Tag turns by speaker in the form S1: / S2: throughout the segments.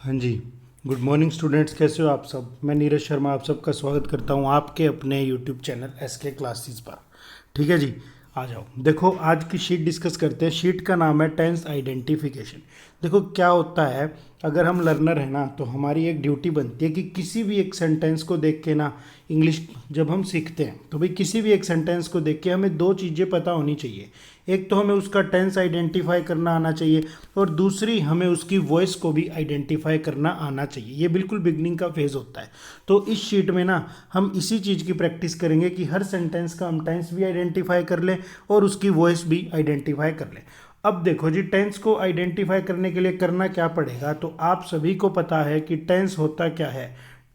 S1: हाँ जी। Good morning students, कैसे हो आप सब। मैं नीरज शर्मा आप सबका स्वागत करता हूँ आपके अपने यूट्यूब चैनल एसके क्लासेस पर। ठीक है जी, आ जाओ। देखो आज की शीट डिस्कस करते हैं। शीट का नाम है टेंस आइडेंटिफिकेशन। देखो क्या होता है, अगर हम लर्नर है ना तो हमारी एक ड्यूटी बनती है कि किसी भी एक सेंटेंस को देख के ना, इंग्लिश जब हम सीखते हैं तो भाई किसी भी एक सेंटेंस को देख के हमें दो चीज़ें पता होनी चाहिए। एक तो हमें उसका टेंस आइडेंटिफाई करना आना चाहिए और दूसरी हमें उसकी वॉइस को भी आइडेंटिफाई करना आना चाहिए। ये बिल्कुल बिगनिंग का फेज़ होता है। तो इस शीट में ना हम इसी चीज़ की प्रैक्टिस करेंगे कि हर सेंटेंस का हम टेंस भी आइडेंटिफाई कर लें और उसकी वॉइस भी आइडेंटिफाई कर लें। अब देखो जी, टेंस को आइडेंटिफाई करने के लिए करना क्या पड़ेगा, तो आप सभी को पता है कि टेंस होता क्या है।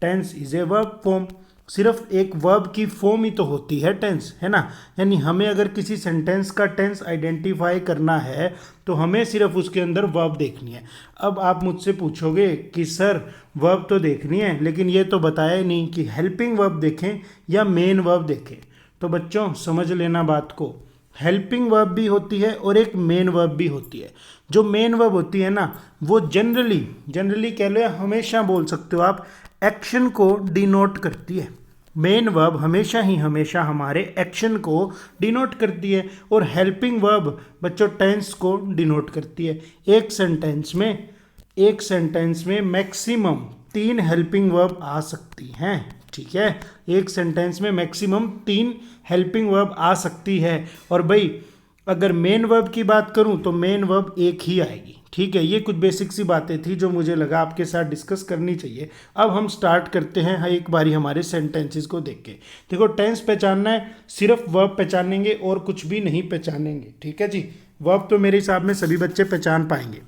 S1: Tense is a verb form. सिर्फ एक वर्ब की फॉर्म ही तो होती है टेंस, है ना। यानी हमें अगर किसी सेंटेंस का टेंस आइडेंटिफाई करना है तो हमें सिर्फ उसके अंदर वर्ब देखनी है। अब आप मुझसे पूछोगे कि सर वर्ब तो देखनी है लेकिन ये तो बताया ही नहीं कि हेल्पिंग वर्ब देखें या मेन वर्ब देखें। तो बच्चों समझ लेना बात को, हेल्पिंग वर्ब भी होती है और एक मेन वर्ब भी होती है। जो मेन वर्ब होती है ना वो जनरली कह लो या हमेशा बोल सकते हो आप, एक्शन को डिनोट करती है। मेन वर्ब हमेशा ही हमेशा हमारे एक्शन को डिनोट करती है और हेल्पिंग वर्ब बच्चों टेंस को डिनोट करती है। एक सेंटेंस में मैक्सिमम 3 हेल्पिंग वर्ब आ सकती हैं। ठीक है, एक सेंटेंस में मैक्सिमम 3 हेल्पिंग वर्ब आ सकती है। और भाई अगर मेन वर्ब की बात करूं तो मेन वर्ब एक ही आएगी। ठीक है, ये कुछ बेसिक सी बातें थी जो मुझे लगा आपके साथ डिस्कस करनी चाहिए। अब हम स्टार्ट करते हैं एक बारी हमारे सेंटेंसेस को देख के। देखो टेंस पहचानना है, सिर्फ वर्ब पहचानेंगे और कुछ भी नहीं पहचानेंगे। ठीक है जी, वर्ब तो मेरे हिसाब में सभी बच्चे पहचान पाएंगे।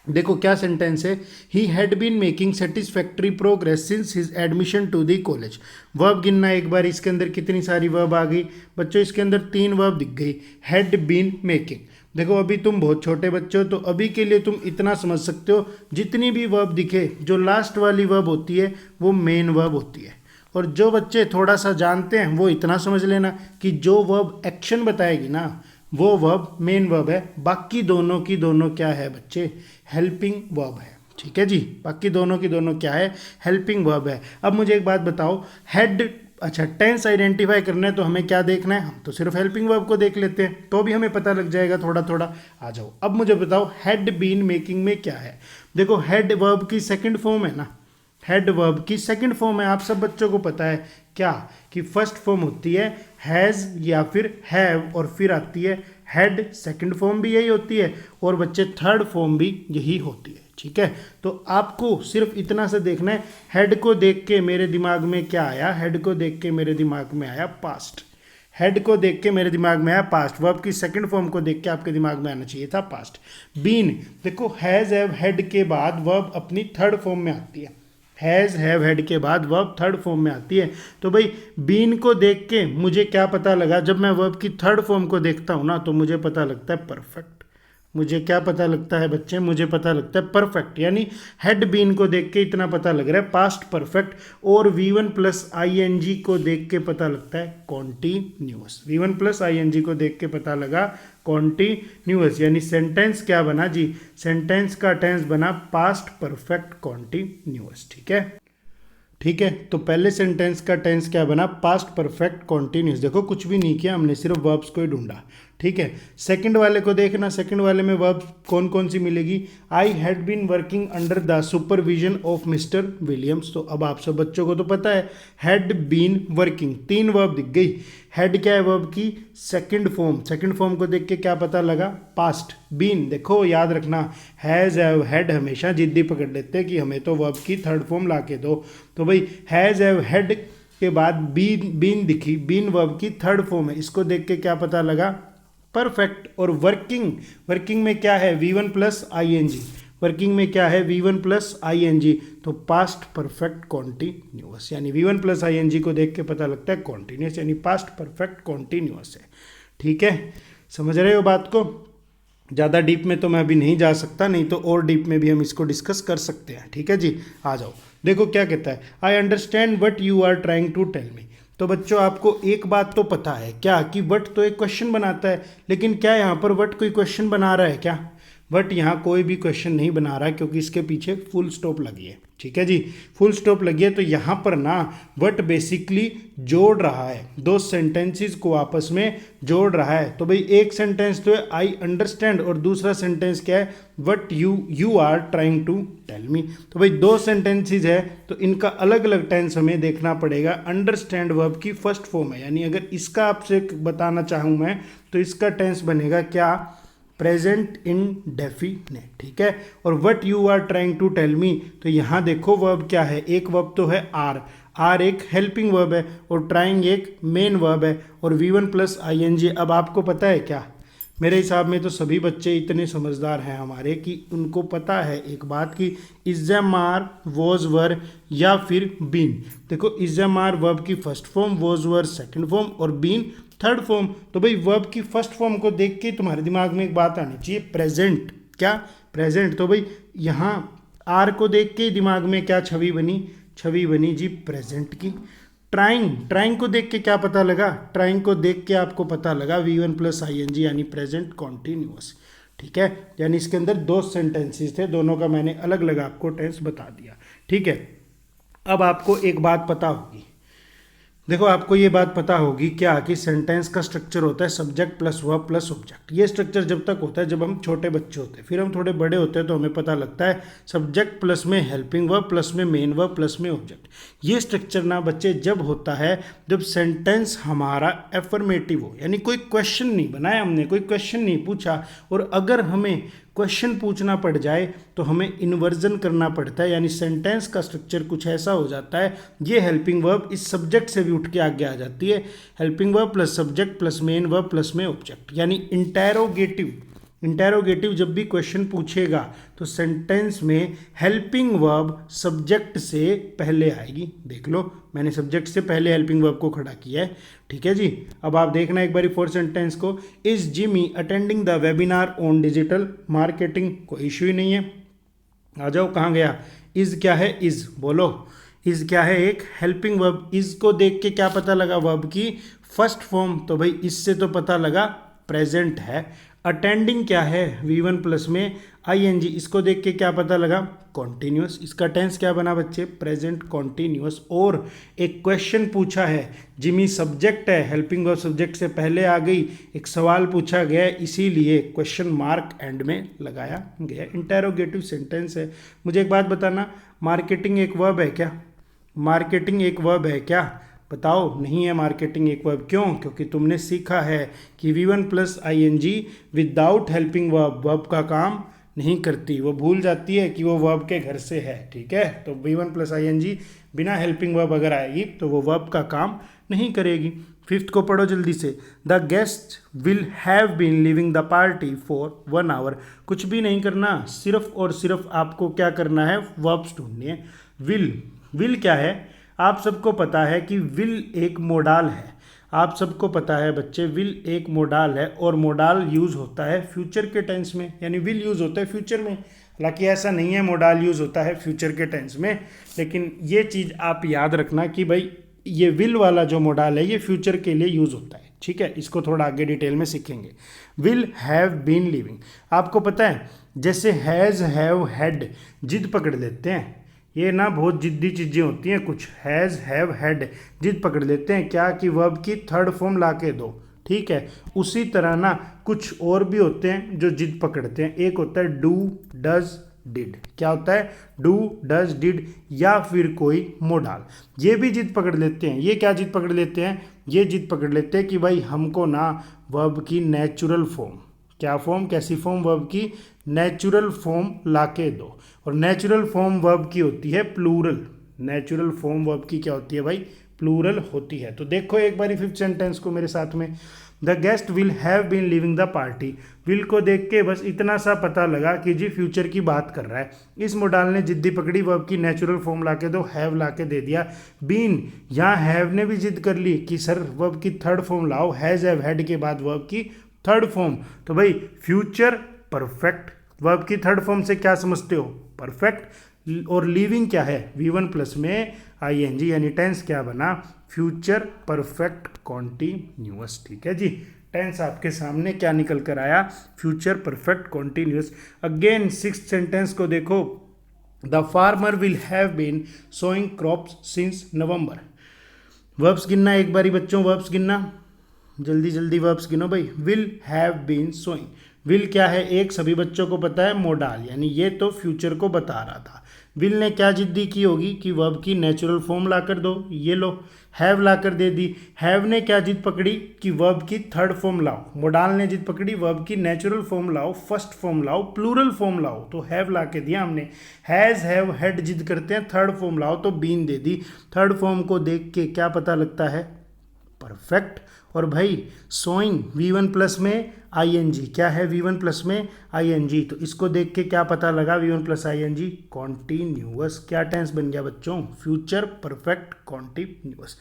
S1: देखो क्या सेंटेंस है, he had been making satisfactory progress since his admission to the college. Verb गिनना एक बार, इसके अंदर कितनी सारी वर्ब आ गई बच्चों, इसके अंदर 3 वर्ब दिख गई। हैड बीन मेकिंग, देखो अभी तुम बहुत छोटे बच्चे हो तो अभी के लिए तुम इतना समझ सकते हो, जितनी भी वर्ब दिखे जो लास्ट वाली वर्ब होती है वो मेन वर्ब होती है। और जो बच्चे थोड़ा सा जानते हैं वो इतना समझ लेना कि जो वर्ब एक्शन बताएगी ना वो वर्ब मेन वर्ब है। बाकी दोनों की दोनों क्या है बच्चे, हेल्पिंग वर्ब है। ठीक है जी, बाकी दोनों की दोनों क्या है, हेल्पिंग वर्ब है। अब मुझे एक बात बताओ, हेड, अच्छा टेंस आइडेंटिफाई करना है तो हमें क्या देखना है, हम तो सिर्फ हेल्पिंग वर्ब को देख लेते हैं तो भी हमें पता लग जाएगा थोड़ा थोड़ा। आ जाओ, अब मुझे बताओ हैड बीन मेकिंग में क्या है। देखो हेड वर्ब की सेकंड फॉर्म है ना, हेड वर्ब की सेकंड फॉर्म है। आप सब बच्चों को पता है क्या कि फर्स्ट फॉर्म होती है हैज़ या फिर हैव और फिर आती है हेड। सेकंड फॉर्म भी यही होती है और बच्चे थर्ड फॉर्म भी यही होती है। ठीक है, तो आपको सिर्फ इतना से देखना है, हेड को देख के मेरे दिमाग में क्या आया, हेड को देख के मेरे दिमाग में आया पास्ट। हेड को देख के मेरे दिमाग में आया पास्ट, वर्ब की सेकंड फॉर्म को देख के आपके दिमाग में आना चाहिए था पास्ट। बीन, देखो हैज़ हैव हेड के बाद वर्ब अपनी थर्ड फॉर्म में आती है। हैज़ हैव हेड के बाद वर्ब थर्ड फॉर्म में आती है। तो भाई बीन को देख के मुझे क्या पता लगा, जब मैं वर्ब की थर्ड फॉर्म को देखता हूँ ना तो मुझे पता लगता है परफेक्ट। मुझे क्या पता लगता है बच्चे, मुझे पता लगता है परफेक्ट। यानी हेड बीन को देख के इतना पता लग रहा है पास्ट परफेक्ट। और V1 प्लस ING को देख के पता लगता है कॉन्टिन्यूअस। V1 प्लस ING को देख के पता लगा कॉन्टिन्यूअस। यानी सेंटेंस क्या बना जी, सेंटेंस का टेंस बना पास्ट परफेक्ट कॉन्टिन्यूअस। ठीक है, ठीक है, तो पहले सेंटेंस का टेंस क्या बना, पास्ट परफेक्ट कॉन्टिन्यूस। देखो कुछ भी नहीं किया हमने, सिर्फ वर्ब्स को ही ढूंढा। ठीक है, सेकंड वाले को देखना, सेकंड वाले में वर्ब कौन कौन सी मिलेगी, I had been working under the supervision of mister Williams. तो अब आप सब बच्चों को तो पता है हैड बीन वर्किंग, 3 वर्ब दिख गई। हेड क्या है वर्ब की सेकंड फॉर्म, सेकंड फॉर्म को देख के क्या पता लगा पास्ट। बीन, देखो याद रखना हैज़ हैव हेड हमेशा जिद्दी पकड़ लेते हैं कि हमें तो वर्ब की थर्ड फॉर्म ला के दो। तो भाई हैज़ हैव हेड के बाद बीन दिखी, बीन वर्ब की थर्ड फॉर्म है, इसको देख के क्या पता लगा परफेक्ट। और वर्किंग, वर्किंग में क्या है V1 प्लस ING, वर्किंग में क्या है V1 प्लस ING, तो पास्ट परफेक्ट कॉन्टिन्यूअस। यानी V1 प्लस ING को देख के पता लगता है कॉन्टिन्यूअस, यानी पास्ट परफेक्ट कॉन्टिन्यूअस है। ठीक है, समझ रहे हो बात को। ज़्यादा डीप में तो मैं अभी नहीं जा सकता, नहीं तो और डीप में भी हम इसको डिस्कस कर सकते हैं। ठीक है जी, आ जाओ। देखो क्या कहता है, I understand what you are trying to tell me. तो बच्चों आपको एक बात तो पता है क्या कि वट तो एक क्वेश्चन बनाता है, लेकिन क्या यहाँ पर वट कोई क्वेश्चन बना रहा है क्या, बट यहाँ कोई भी क्वेश्चन नहीं बना रहा क्योंकि इसके पीछे फुल स्टॉप लगी है। ठीक है जी, फुल स्टॉप लगी है तो यहाँ पर ना वट बेसिकली जोड़ रहा है, दो सेंटेंसेस को आपस में जोड़ रहा है। तो भाई एक सेंटेंस तो है आई अंडरस्टैंड और दूसरा सेंटेंस क्या है, what you are trying to tell me. तो भाई दो सेंटेंसेस है तो इनका अलग अलग टेंस हमें देखना पड़ेगा। अंडरस्टैंड वर्ब की फर्स्ट फॉर्म है, यानी अगर इसका आपसे बताना चाहूँ मैं तो इसका टेंस बनेगा क्या, प्रेजेंट इंडेफिनिट। ठीक है, और what you are trying to tell me, तो यहाँ देखो वर्ब क्या है, एक वर्ब तो है आर एक हेल्पिंग वर्ब है और ट्राइंग एक मेन वर्ब है और V1 प्लस ING। अब आपको पता है क्या, मेरे हिसाब में तो सभी बच्चे इतने समझदार हैं हमारे कि उनको पता है एक बात कि is am are was were या फिर बीन। देखो इज एम आर वर्ब की first form, was were second form और बीन थर्ड फॉर्म। तो भाई वर्ब की फर्स्ट फॉर्म को देख के तुम्हारे दिमाग में एक बात आनी चाहिए, प्रेजेंट। क्या, प्रेजेंट। तो भाई यहाँ आर को देख के दिमाग में क्या छवि बनी, छवि बनी जी प्रेजेंट की। ट्राइंग को देख के क्या पता लगा, ट्राइंग को देख के आपको पता लगा V1 प्लस ING यानी प्रेजेंट कॉन्टिन्यूअस। ठीक है, यानी इसके अंदर दो सेंटेंसेस थे, दोनों का मैंने अलग अलग आपको टेंस बता दिया। ठीक है, अब आपको एक बात पता होगी, देखो आपको ये बात पता होगी क्या कि सेंटेंस का स्ट्रक्चर होता है subject plus verb plus object. ये स्ट्रक्चर जब तक होता है जब हम छोटे बच्चे होते हैं, फिर हम थोड़े बड़े होते हैं तो हमें पता लगता है सब्जेक्ट प्लस में हेल्पिंग वर्ब प्लस में मेन वर्ब प्लस में ऑब्जेक्ट। ये स्ट्रक्चर ना बच्चे जब होता है जब सेंटेंस हमारा एफर्मेटिव हो, यानी कोई क्वेश्चन नहीं बनाया हमने, कोई क्वेश्चन नहीं पूछा, और अगर हमें क्वेश्चन पूछना पड़ जाए तो हमें इन्वर्जन करना पड़ता है, यानी सेंटेंस का स्ट्रक्चर कुछ ऐसा हो जाता है। ये हेल्पिंग वर्ब इस सब्जेक्ट से भी उठ के आगे आ जाती है, helping verb plus subject plus main verb plus में ऑब्जेक्ट, यानी इंटेरोगेटिव। इंटेरोगेटिव जब भी क्वेश्चन पूछेगा तो सेंटेंस में हेल्पिंग वर्ब सब्जेक्ट से पहले आएगी। देख लो मैंने सब्जेक्ट से पहले हेल्पिंग वर्ब को खड़ा किया है। ठीक है जी, अब आप देखना एक बारी फोर सेंटेंस को, is Jimmy attending the webinar on digital marketing. कोई इश्यू ही नहीं है, आ जाओ कहाँ गया, इज क्या है, इज बोलो, इज क्या है, एक हेल्पिंग वर्ब। इज को देख के क्या पता लगा, वर्ब की फर्स्ट फॉर्म, तो भाई इससे तो पता लगा प्रेजेंट है। अटेंडिंग क्या है, V1 प्लस में ING, इसको देख के क्या पता लगा, कॉन्टिन्यूस। इसका टेंस क्या बना बच्चे, प्रेजेंट कॉन्टिन्यूस। और एक क्वेश्चन पूछा है, जिमी सब्जेक्ट है, हेल्पिंग वर्ब सब्जेक्ट से पहले आ गई, एक सवाल पूछा गया इसीलिए क्वेश्चन मार्क एंड में लगाया गया। इंटेरोगेटिव सेंटेंस है। मुझे एक बात बताना, मार्केटिंग एक वर्ब है क्या, मार्केटिंग एक वर्ब है क्या, बताओ। नहीं है मार्केटिंग एक वर्ब। क्यों, क्योंकि तुमने सीखा है कि V1 plus ING without helping verb का काम नहीं करती, वो भूल जाती है कि वो वर्ब के घर से है। ठीक है, तो V1 प्लस ING बिना हेल्पिंग वर्ब अगर आएगी तो वो वर्ब का काम नहीं करेगी। फिफ्थ को पढ़ो जल्दी से, the guest will have been living the party for 1 hour. कुछ भी नहीं करना, सिर्फ और सिर्फ आपको क्या करना है, वर्ब्स ढूंढनी है। विल क्या है, आप सबको पता है कि विल एक मोडाल है, आप सबको पता है बच्चे विल एक मोडाल है और मोडाल यूज़ होता है फ्यूचर के टेंस में, यानी विल यूज़ होता है फ्यूचर में। हालांकि ऐसा नहीं है मोडाल यूज़ होता है फ्यूचर के टेंस में, लेकिन ये चीज़ आप याद रखना कि भाई ये विल वाला जो मोडाल है ये फ्यूचर के लिए यूज़ होता है। ठीक है, इसको थोड़ा आगे डिटेल में सीखेंगे। विल हैव बीन लिविंग, आपको पता है जैसे हैज़ हैव हैड जिद पकड़ लेते हैं, ये ना बहुत जिद्दी चीज़ें होती हैं कुछ, हैज़ हैव हैड जिद पकड़ लेते हैं क्या कि वर्ब की थर्ड फॉर्म ला के दो। ठीक है, उसी तरह ना कुछ और भी होते हैं जो जिद पकड़ते हैं। एक होता है डू डज डिड, क्या होता है, डू डज डिड या फिर कोई मोडाल, ये भी जिद पकड़ लेते हैं। ये क्या जिद पकड़ लेते हैं, ये जिद पकड़ लेते हैं कि भाई हमको ना वर्ब की नेचुरल फॉर्म, क्या फॉर्म, कैसी फॉर्म, वर्ब की नेचुरल फॉर्म लाके दो। और नेचुरल फॉर्म वर्ब की होती है प्लूरल, नेचुरल फॉर्म वर्ब की क्या होती है भाई, प्लूरल होती है। तो देखो एक बारी फिफ्थ सेंटेंस को मेरे साथ में, the guest will have been living the party. Will को देख के बस इतना सा पता लगा कि जी फ्यूचर की बात कर रहा है। इस मोडाल ने जिद्दी पकड़ी, वर्ब की नेचुरल फॉर्म लाके दो, हैव लाके दे दिया। बीन, यहाँ हैव ने भी जिद कर ली कि सर वर्ब की थर्ड फॉर्म लाओ, हैज हैव हैड के बाद वर्ब की थर्ड फॉर्म। तो भाई फ्यूचर परफेक्ट, वर्ब की थर्ड फॉर्म से क्या समझते हो, परफेक्ट। और लिविंग क्या है, V1 प्लस में ING, यानी टेंस क्या बना, फ्यूचर परफेक्ट कॉन्टिन्यूअस। ठीक है जी, टेंस आपके सामने क्या निकल कर आया, future perfect continuous. Again sixth sentence को देखो, the farmer will have been sowing crops since November. Verbs गिनना एक बारी बच्चों, वर्ब्स गिनना जल्दी जल्दी, वर्ब्स गिनो भाई। Will have been sowing, will क्या है, एक सभी बच्चों को पता है मोडाल, यानी ये तो फ्यूचर को बता रहा था। विल ने क्या जिद्दी की होगी कि वर्ब की नेचुरल फॉर्म ला कर दो, ये लो हैव ला कर दे दी। हैव ने क्या जिद पकड़ी कि वर्ब की थर्ड फॉर्म लाओ। मोडाल ने जिद पकड़ी वर्ब की नेचुरल फॉर्म लाओ, फर्स्ट फॉर्म लाओ, प्लूरल फॉर्म लाओ, तो हैव ला के दिया हमने। हैज हैव हेड जिद करते हैं थर्ड फॉर्म लाओ, तो बीन दे दी। थर्ड फॉर्म को देख के क्या पता लगता है, परफेक्ट। और भाई सोइंग V1 प्लस में ING, क्या है V1 प्लस में ING, तो इसको देख के क्या पता लगा, V1 प्लस ING कॉन्टिन्यूअस। क्या टेंस बन गया बच्चों, फ्यूचर परफेक्ट कॉन्टिन्यूअस।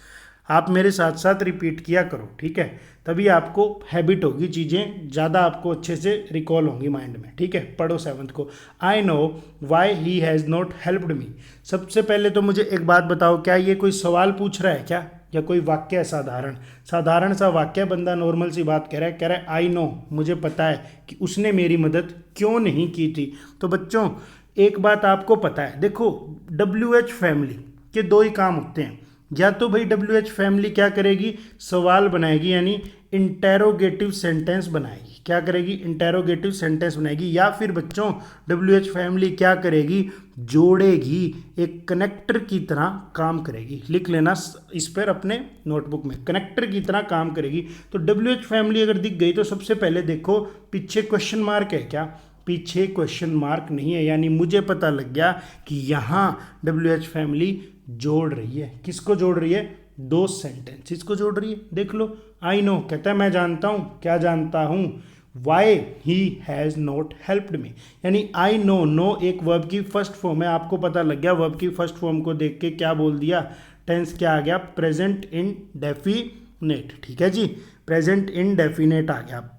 S1: आप मेरे साथ साथ रिपीट किया करो, ठीक है, तभी आपको हैबिट होगी, चीज़ें ज़्यादा आपको अच्छे से रिकॉल होंगी माइंड में, ठीक है। पढ़ो सेवंथ को, I know why he has not helped me. सबसे पहले तो मुझे एक बात बताओ, क्या ये कोई सवाल पूछ रहा है क्या, या कोई वाक्य है साधारण सा वाक्य, बंदा नॉर्मल सी बात कह रहा है आई नो, मुझे पता है कि उसने मेरी मदद क्यों नहीं की थी। तो बच्चों एक बात आपको पता है, देखो WH फैमिली के दो ही काम होते हैं, या तो भाई WH फैमिली क्या करेगी, सवाल बनाएगी, यानी इंटेरोगेटिव सेंटेंस बनाएगी। क्या करेगी, इंटेरोगेटिव सेंटेंस बनाएगी, या फिर बच्चों WH फैमिली क्या करेगी, जोड़ेगी, एक कनेक्टर की तरह काम करेगी। लिख लेना इस पर अपने नोटबुक में, कनेक्टर की तरह काम करेगी। तो WH फैमिली अगर दिख गई तो सबसे पहले देखो पीछे क्वेश्चन मार्क है क्या, पीछे क्वेश्चन मार्क नहीं है, यानी मुझे पता लग गया कि यहाँ WH फैमिली जोड़ रही है। किसको जोड़ रही है, दो सेंटेंसेस को जोड़ रही है। देख लो, आई नो कहता है मैं जानता हूँ, क्या जानता हूँ, why he has not helped me, यानी आई नो, नो एक वर्ब की फर्स्ट फॉर्म है, आपको पता लग गया। वर्ब की फर्स्ट फॉर्म को देख के क्या बोल दिया, टेंस क्या आ गया, प्रेजेंट इंडेफिनेट, ठीक है जी, प्रेजेंट इंडेफिनेट आ गया।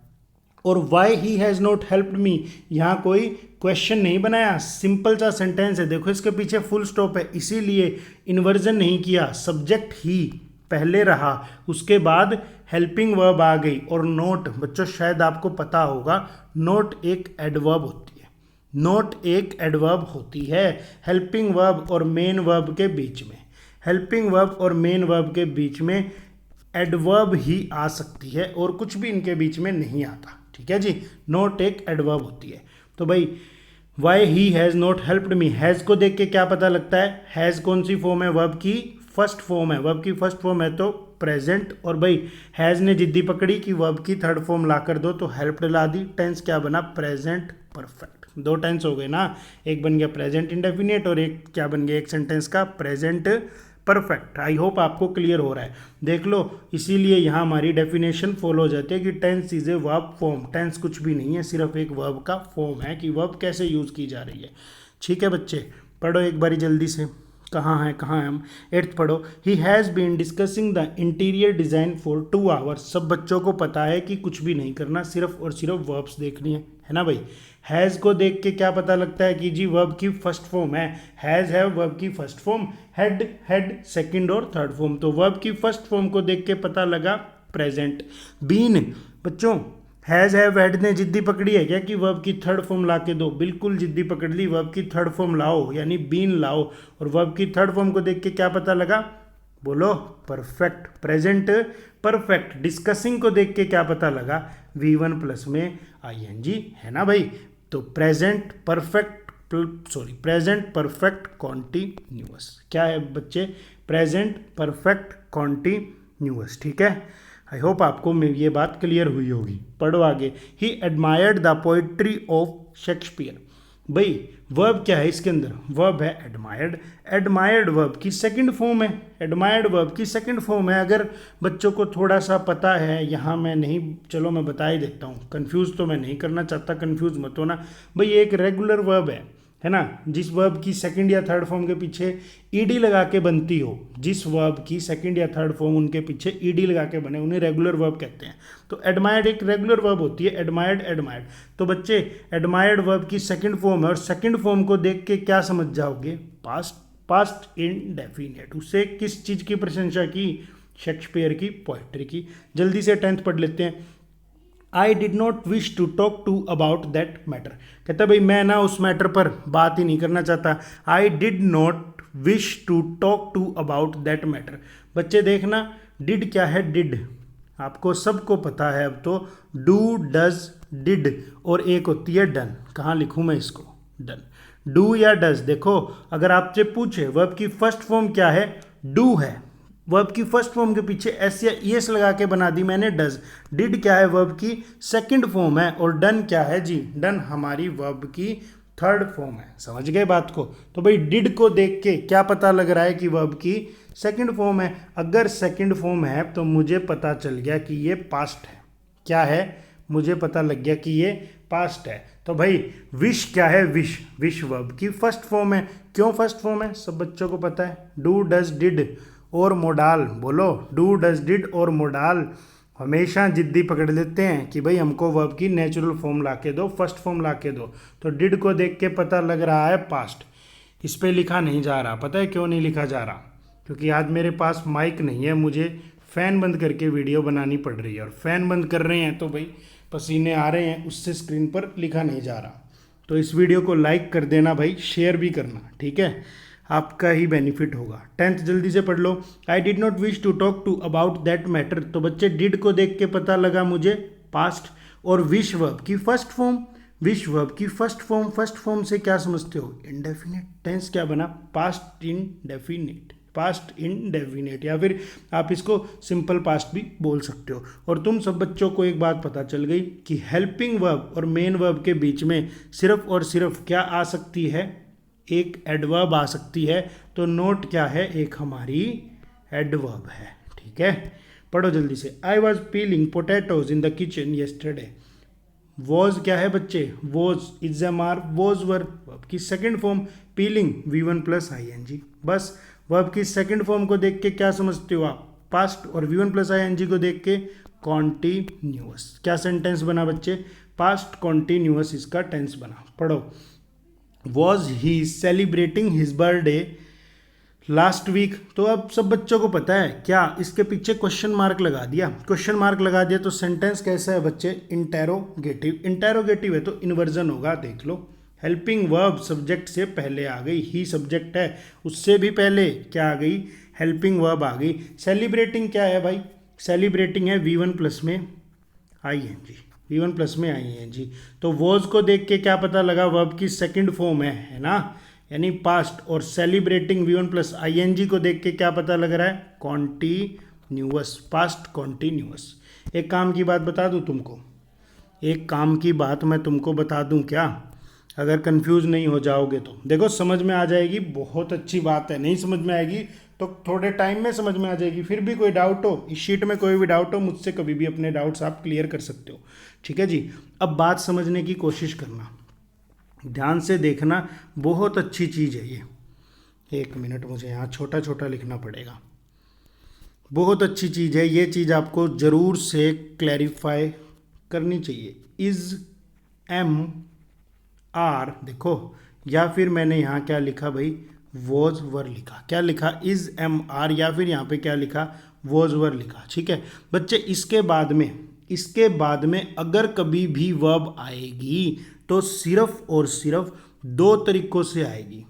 S1: और why he has not helped me, यहाँ कोई क्वेश्चन नहीं बनाया, सिंपल सा सेंटेंस है। देखो इसके पीछे फुल स्टॉप है, इसीलिए इन्वर्जन नहीं किया, सब्जेक्ट ही पहले रहा, उसके बाद हेल्पिंग वर्ब आ गई। और नोट बच्चों शायद आपको पता होगा, नोट एक एडवर्ब होती है, नोट एक एडवर्ब होती है हेल्पिंग वर्ब और मेन वर्ब के बीच में। हेल्पिंग वर्ब और मेन वर्ब के बीच में एडवर्ब ही आ सकती है, और कुछ भी इनके बीच में नहीं आता, ठीक है जी। नोट एक एडवर्ब होती है। तो भाई why he has not helped me, has को देख के क्या पता लगता है, हैज़ कौन सी फॉर्म है, वर्ब की फर्स्ट फॉर्म है, वर्ब की फर्स्ट फॉर्म है तो प्रेजेंट। और भाई हैज़ ने जिद्दी पकड़ी कि वर्ब की थर्ड फॉर्म ला कर दो, तो हेल्प्ड ला दी। टेंस क्या बना, प्रेजेंट परफेक्ट। दो टेंस हो गए ना, एक बन गया प्रेजेंट इंडेफिनिट और एक क्या बन गया, एक सेंटेंस का प्रेजेंट परफेक्ट। आई होप आपको क्लियर हो रहा है। देख लो, इसीलिए यहाँ हमारी डेफिनेशन फॉलो हो जाती है कि tense is a verb form. Tense कुछ भी नहीं है, सिर्फ एक वर्ब का फॉर्म है कि वर्ब कैसे यूज़ की जा रही है। ठीक है बच्चे, पढ़ो एक बारी जल्दी से, कहाँ हैं हम। 8th पढ़ो, he has been discussing the interior design for 2 hours. सब बच्चों को पता है कि कुछ भी नहीं करना, सिर्फ और सिर्फ वर्ब्स देखनी है ना भाई। हैज़ को देख के क्या पता लगता है कि जी वर्ब की फर्स्ट फॉर्म है, हैज़ हैव वर्ब की फर्स्ट फॉर्म, हैड सेकंड और थर्ड फॉर्म। तो वर्ब की फर्स्ट फॉर्म को देख के पता लगा प्रेजेंट। बीन बच्चों, हैज़ हैव हैड ने जिद्दी पकड़ी है क्या कि वर्ब की थर्ड फॉर्म ला के दो, बिल्कुल जिद्दी पकड़ ली, वर्ब की थर्ड फॉर्म लाओ, यानी बीन लाओ। और वर्ब की थर्ड फॉर्म को देख के क्या पता लगा, बोलो परफेक्ट, प्रेजेंट परफेक्ट। डिस्कसिंग को देख के क्या पता लगा, V1 प्लस में ING है ना भाई। तो प्रेजेंट परफेक्ट कॉन्टिन्यूअस क्या है बच्चे, प्रेजेंट परफेक्ट कॉन्टिन्यूअस। ठीक है, आई होप आपको ये बात क्लियर हुई होगी। पढ़ो आगे, he admired the poetry of Shakespeare. भाई वर्ब क्या है इसके अंदर, वर्ब है एडमायर्ड। एडमायर्ड वर्ब की सेकंड फॉर्म है, एडमायर्ड वर्ब की सेकंड फॉर्म है। अगर बच्चों को थोड़ा सा पता है, यहाँ मैं नहीं, चलो मैं बता ही देता हूँ, कंफ्यूज तो मैं नहीं करना चाहता, कंफ्यूज मत होना भाई। एक रेगुलर वर्ब है ना, जिस वर्ब की सेकंड या थर्ड फॉर्म के पीछे ईडी लगा के बनती हो, जिस वर्ब की सेकंड या थर्ड फॉर्म उनके पीछे ईडी लगा के बने, उन्हें रेगुलर वर्ब कहते हैं। तो एडमायर्ड एक रेगुलर वर्ब होती है, एडमायर्ड। तो बच्चे एडमायर्ड वर्ब की सेकंड फॉर्म है, और सेकंड फॉर्म को देख के क्या समझ जाओगे, पास्ट इंडेफिनिट। उससे किस चीज़ की प्रशंसा की, शेक्सपियर की पोएट्री की। जल्दी से 10th पढ़ लेते हैं। I did not wish to talk to about that matter. कहता भाई मैं ना उस मैटर पर बात ही नहीं करना चाहता। I did not wish to talk to about that matter. बच्चे देखना, डिड क्या है? डिड आपको सबको पता है अब तो, डू, डज, डिड, और एक होती है डन। कहाँ लिखूँ मैं इसको? डन। डू या डज, देखो अगर आपसे पूछे वर्ब की फर्स्ट फॉर्म क्या है, डू है। वर्ब की फर्स्ट फॉर्म के पीछे एस या ईएस लगा के बना दी मैंने डज। डिड क्या है? वर्ब की सेकंड फॉर्म है। और डन क्या है जी? डन हमारी वर्ब की थर्ड फॉर्म है। समझ गए बात को? तो भाई डिड को देख के क्या पता लग रहा है कि वर्ब की सेकंड फॉर्म है। अगर सेकंड फॉर्म है तो मुझे पता चल गया कि ये पास्ट है। क्या है? मुझे पता लग गया कि ये पास्ट है। तो भाई विश क्या है? विश, विश वर्ब की फर्स्ट फॉर्म है। क्यों फर्स्ट फॉर्म है? सब बच्चों को पता है। डू, डज, डिड और मोडाल। बोलो, डू, डज, डिड और मोडाल हमेशा जिद्दी पकड़ लेते हैं कि भाई हमको वर्ब की नेचुरल फॉर्म ला के दो, फर्स्ट फॉर्म ला के दो। तो डिड को देख के पता लग रहा है पास्ट। इस पे लिखा नहीं जा रहा। पता है क्यों नहीं लिखा जा रहा? क्योंकि आज मेरे पास माइक नहीं है, मुझे फ़ैन बंद करके वीडियो बनानी पड़ रही है। और फ़ैन बंद कर रहे हैं तो भाई पसीने आ रहे हैं, उससे स्क्रीन पर लिखा नहीं जा रहा। तो इस वीडियो को लाइक कर देना भाई, शेयर भी करना, ठीक है? आपका ही बेनिफिट होगा। 10th जल्दी से पढ़ लो। I did not wish to talk to about that matter. तो बच्चे डिड को देख के पता लगा मुझे पास्ट। और विश वर्ब की फर्स्ट फॉर्म, विश वर्ब की फर्स्ट फॉर्म, फर्स्ट फॉर्म से क्या समझते हो? इंडेफिनिट टेंस क्या बना? पास्ट इंडेफिनिट, पास्ट इंडेफिनिट, या फिर आप इसको सिंपल पास्ट भी बोल सकते हो। और तुम सब बच्चों को एक बात पता चल गई कि हेल्पिंग वर्ब और मेन वर्ब के बीच में सिर्फ और सिर्फ क्या आ सकती है? एक एडवर्ब आ सकती है। तो नोट क्या है? एक हमारी एडवर्ब है, ठीक है? पढ़ो जल्दी से। I was peeling potatoes in the kitchen yesterday. Was क्या है बच्चे? Was, is am are, was verb की second form, peeling V1 plus ING। बस वर्ब की सेकंड फॉर्म को देख के क्या समझते हो आप? पास्ट। और V1 प्लस ING को देख के कॉन्टिन्यूअस। क्या सेंटेंस बना बच्चे? पास्ट कॉन्टिन्यूअस इसका टेंस बना। पढ़ो। Was he celebrating his birthday last week. तो अब सब बच्चों को पता है क्या? इसके पीछे क्वेश्चन मार्क लगा दिया। क्वेश्चन मार्क लगा दिया तो सेंटेंस कैसा है बच्चे? इंटेरोगेटिव। इंटेरोगेटिव है तो इन्वर्जन होगा। देख लो, हेल्पिंग वर्ब सब्जेक्ट से पहले आ गई, ही सब्जेक्ट है, उससे भी पहले क्या आ गई? हेल्पिंग वर्ब आ गई। सेलिब्रेटिंग क्या है भाई? सेलिब्रेटिंग है V1 प्लस में ING, V1 प्लस में ING। तो वॉज को देख के क्या पता लगा? वर्ब की सेकंड फॉर्म है ना, यानी पास्ट। और सेलिब्रेटिंग V1 प्लस ING को देख के क्या पता लग रहा है? Continuous, past continuous. एक काम की बात बता दूं तुमको, एक काम की बात मैं तुमको बता दूं क्या? अगर कंफ्यूज नहीं हो जाओगे तो देखो समझ में आ जाएगी। बहुत अच्छी बात है। नहीं समझ में आएगी तो थोड़े टाइम में समझ में आ जाएगी। फिर भी कोई डाउट हो, इस शीट में कोई भी डाउट हो, मुझसे कभी भी अपने डाउट्स आप क्लियर कर सकते हो, ठीक है जी? अब बात समझने की कोशिश करना, ध्यान से देखना, बहुत अच्छी चीज़ है ये। एक मिनट, मुझे यहाँ छोटा छोटा लिखना पड़ेगा। बहुत अच्छी चीज़ है ये, चीज़ आपको ज़रूर से क्लैरिफाई करनी चाहिए। इज़ एम आर, देखो, या फिर मैंने यहाँ क्या लिखा भाई? वॉज वर लिखा। क्या लिखा? इज एम आर, या फिर यहाँ पे क्या लिखा? वॉज वर लिखा, ठीक है बच्चे? इसके बाद में अगर कभी भी वर्ब आएगी तो सिर्फ और सिर्फ दो तरीकों से आएगी।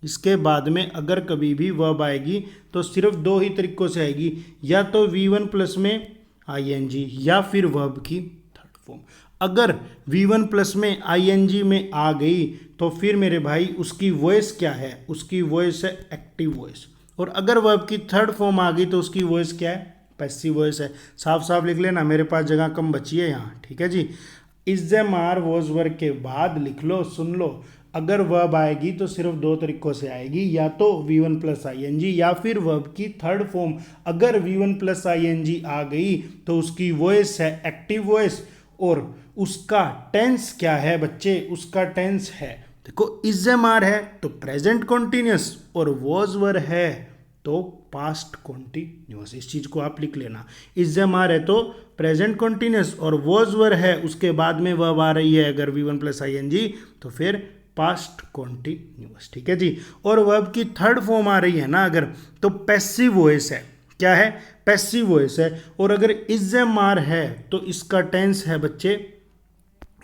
S1: इसके बाद में अगर कभी भी वर्ब आएगी तो सिर्फ दो ही तरीकों से आएगी, या तो V1 प्लस में ING या फिर वर्ब की थर्ड फॉर्म। अगर V1 प्लस में ING में आ गई तो फिर मेरे भाई उसकी वॉइस क्या है? उसकी वॉइस है एक्टिव वॉइस। और अगर वर्ब की थर्ड फॉर्म आ गई तो उसकी वॉइस क्या है? पैसिव वॉइस है। साफ साफ लिख लेना, मेरे पास जगह कम बची है यहाँ, ठीक है जी? Is am are was were के बाद लिख लो, सुन लो, अगर वर्ब आएगी तो सिर्फ दो तरीकों से आएगी, या तो V1 प्लस ING या फिर वर्ब की थर्ड फॉर्म। अगर V1 प्लस ING आ गई तो उसकी वॉइस है एक्टिव वॉइस। और उसका टेंस क्या है बच्चे? उसका टेंस है, देखो, इज एम आर है तो प्रेजेंट कॉन्टिन्यूस, और वॉज वर है तो पास्ट कॉन्टिन्यूस। इस चीज को आप लिख लेना। इज एम आर है तो प्रेजेंट कॉन्टिन्यूस, और वॉज वर है उसके बाद में वर्ब आ रही है अगर V1 प्लस ING तो फिर पास्ट कॉन्टिन्यूस, ठीक है जी? और वर्ब की थर्ड फॉर्म आ रही है ना अगर, तो पैसिव वॉइस है। क्या है, पैसिव वॉइस है। और अगर इज एम आर है तो इसका टेंस है बच्चे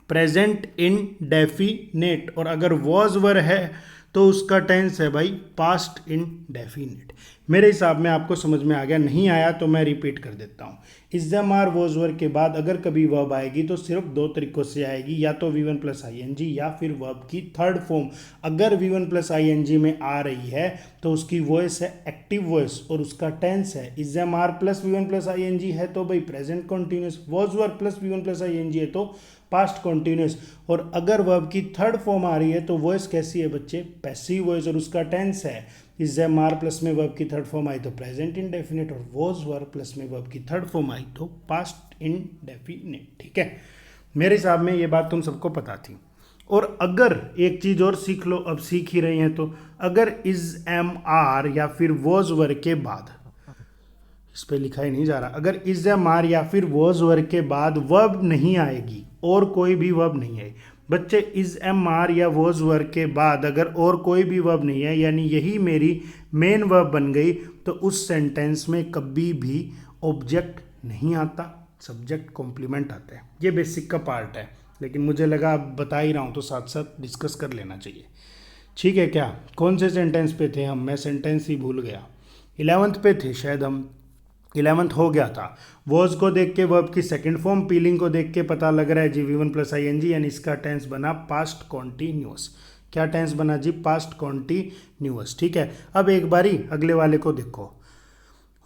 S1: प्रेजेंट इंडेफिनेट, और अगर वॉज वर है तो उसका टेंस है भाई पास्ट इंडेफिनेट। मेरे हिसाब में आपको समझ में आ गया, नहीं आया तो मैं रिपीट कर देता हूँ। Is am are was were के बाद अगर कभी वर्ब आएगी तो सिर्फ दो तरीकों से आएगी, या तो V1 प्लस ING या फिर वर्ब की थर्ड फॉर्म। अगर V1 प्लस ING में आ रही है तो उसकी वॉइस है एक्टिव वॉइस और उसका टेंस है is am are plus V1 plus ING है तो भाई present continuous, was were plus V1 plus ING है तो पास्ट कॉन्टिन्यूस। और अगर वर्ब की थर्ड फॉर्म आ रही है तो वॉइस कैसी है बच्चे, पैसिव वॉइस, और उसका टेंस है इज एम आर प्लस में वर्ब की थर्ड फॉर्म आई तो प्रेजेंट इंडेफिनिट, और वॉज वर्ब प्लस में वर्ब की थर्ड फॉर्म आई तो पास्ट इंडेफिनिट। ठीक है, मेरे हिसाब में ये बात तुम सबको पता थी। और अगर एक चीज़ और सीख लो, अब सीख ही रहे हैं तो, अगर इज एम आर या फिर वॉज वर्ब के बाद, इस पे लिखा ही नहीं जा रहा, अगर इज एम आर या फिर वॉज वर्ब के बाद वर्ब नहीं आएगी और कोई भी वर्ब नहीं है बच्चे, इज एम आर या वॉज वर्ब के बाद अगर और कोई भी वर्ब नहीं है यानी यही मेरी मेन वर्ब बन गई, तो उस सेंटेंस में कभी भी ऑब्जेक्ट नहीं आता, सब्जेक्ट कॉम्प्लीमेंट आता है। ये बेसिक का पार्ट है, लेकिन मुझे लगा अब बता ही रहा हूँ तो साथ साथ डिस्कस कर लेना चाहिए। ठीक है क्या, कौन से सेंटेंस पे थे हम, मैं सेंटेंस ही भूल गया, 11th पे थे शायद हम, 11th हो गया था। वॉज को देख के वर्ब की सेकंड फॉर्म, पीलिंग को देख के पता लग रहा है जी V1 प्लस ING, यानी इसका टेंस बना पास्ट कॉन्टिन्यूअस। क्या टेंस बना जी, पास्ट कॉन्टिन्यूअस। ठीक है, अब एक बारी अगले वाले को देखो,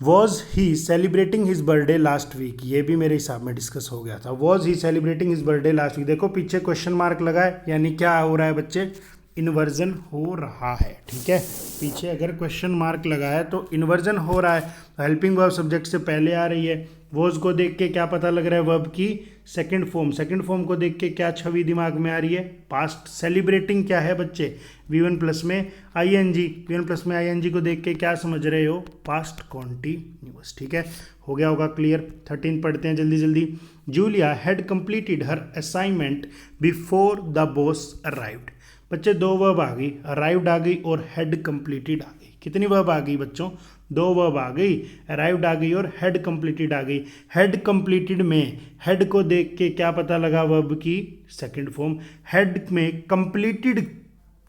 S1: was he celebrating his birthday last week, ये भी मेरे हिसाब में डिस्कस हो गया था। Was he celebrating his birthday last week, देखो पीछे क्वेश्चन मार्क लगा है, यानी क्या हो रहा है बच्चे, इन्वर्जन हो रहा है। ठीक है, पीछे अगर क्वेश्चन मार्क लगा है तो इन्वर्जन हो रहा है, हेल्पिंग वर्ब सब्जेक्ट से पहले आ रही है। वॉज को देख के क्या पता लग रहा है, वर्ब की सेकंड फॉर्म, सेकंड फॉर्म को देख के क्या छवि दिमाग में आ रही है, पास्ट। सेलिब्रेटिंग क्या है बच्चे, V1 प्लस में ING, V1 प्लस में ING को देख के क्या समझ रहे हो, पास्ट कॉन्टिन्यूअस। ठीक है, हो गया होगा क्लियर। 13 पढ़ते हैं जल्दी जल्दी। Julia had completed her assignment before the boss arrived. बच्चे दो वर्ब आ गई, अराइव्ड आ गई और हैड कंप्लीटेड आ गई। कितनी वर्ब आ गई बच्चों, दो वर्ब आ गई, अराइव्ड आ गई और हैड कंप्लीटेड आ गई। हैड कंप्लीटेड में हेड को देख के क्या पता लगा, वर्ब की सेकंड फॉर्म। हेड में कंप्लीटेड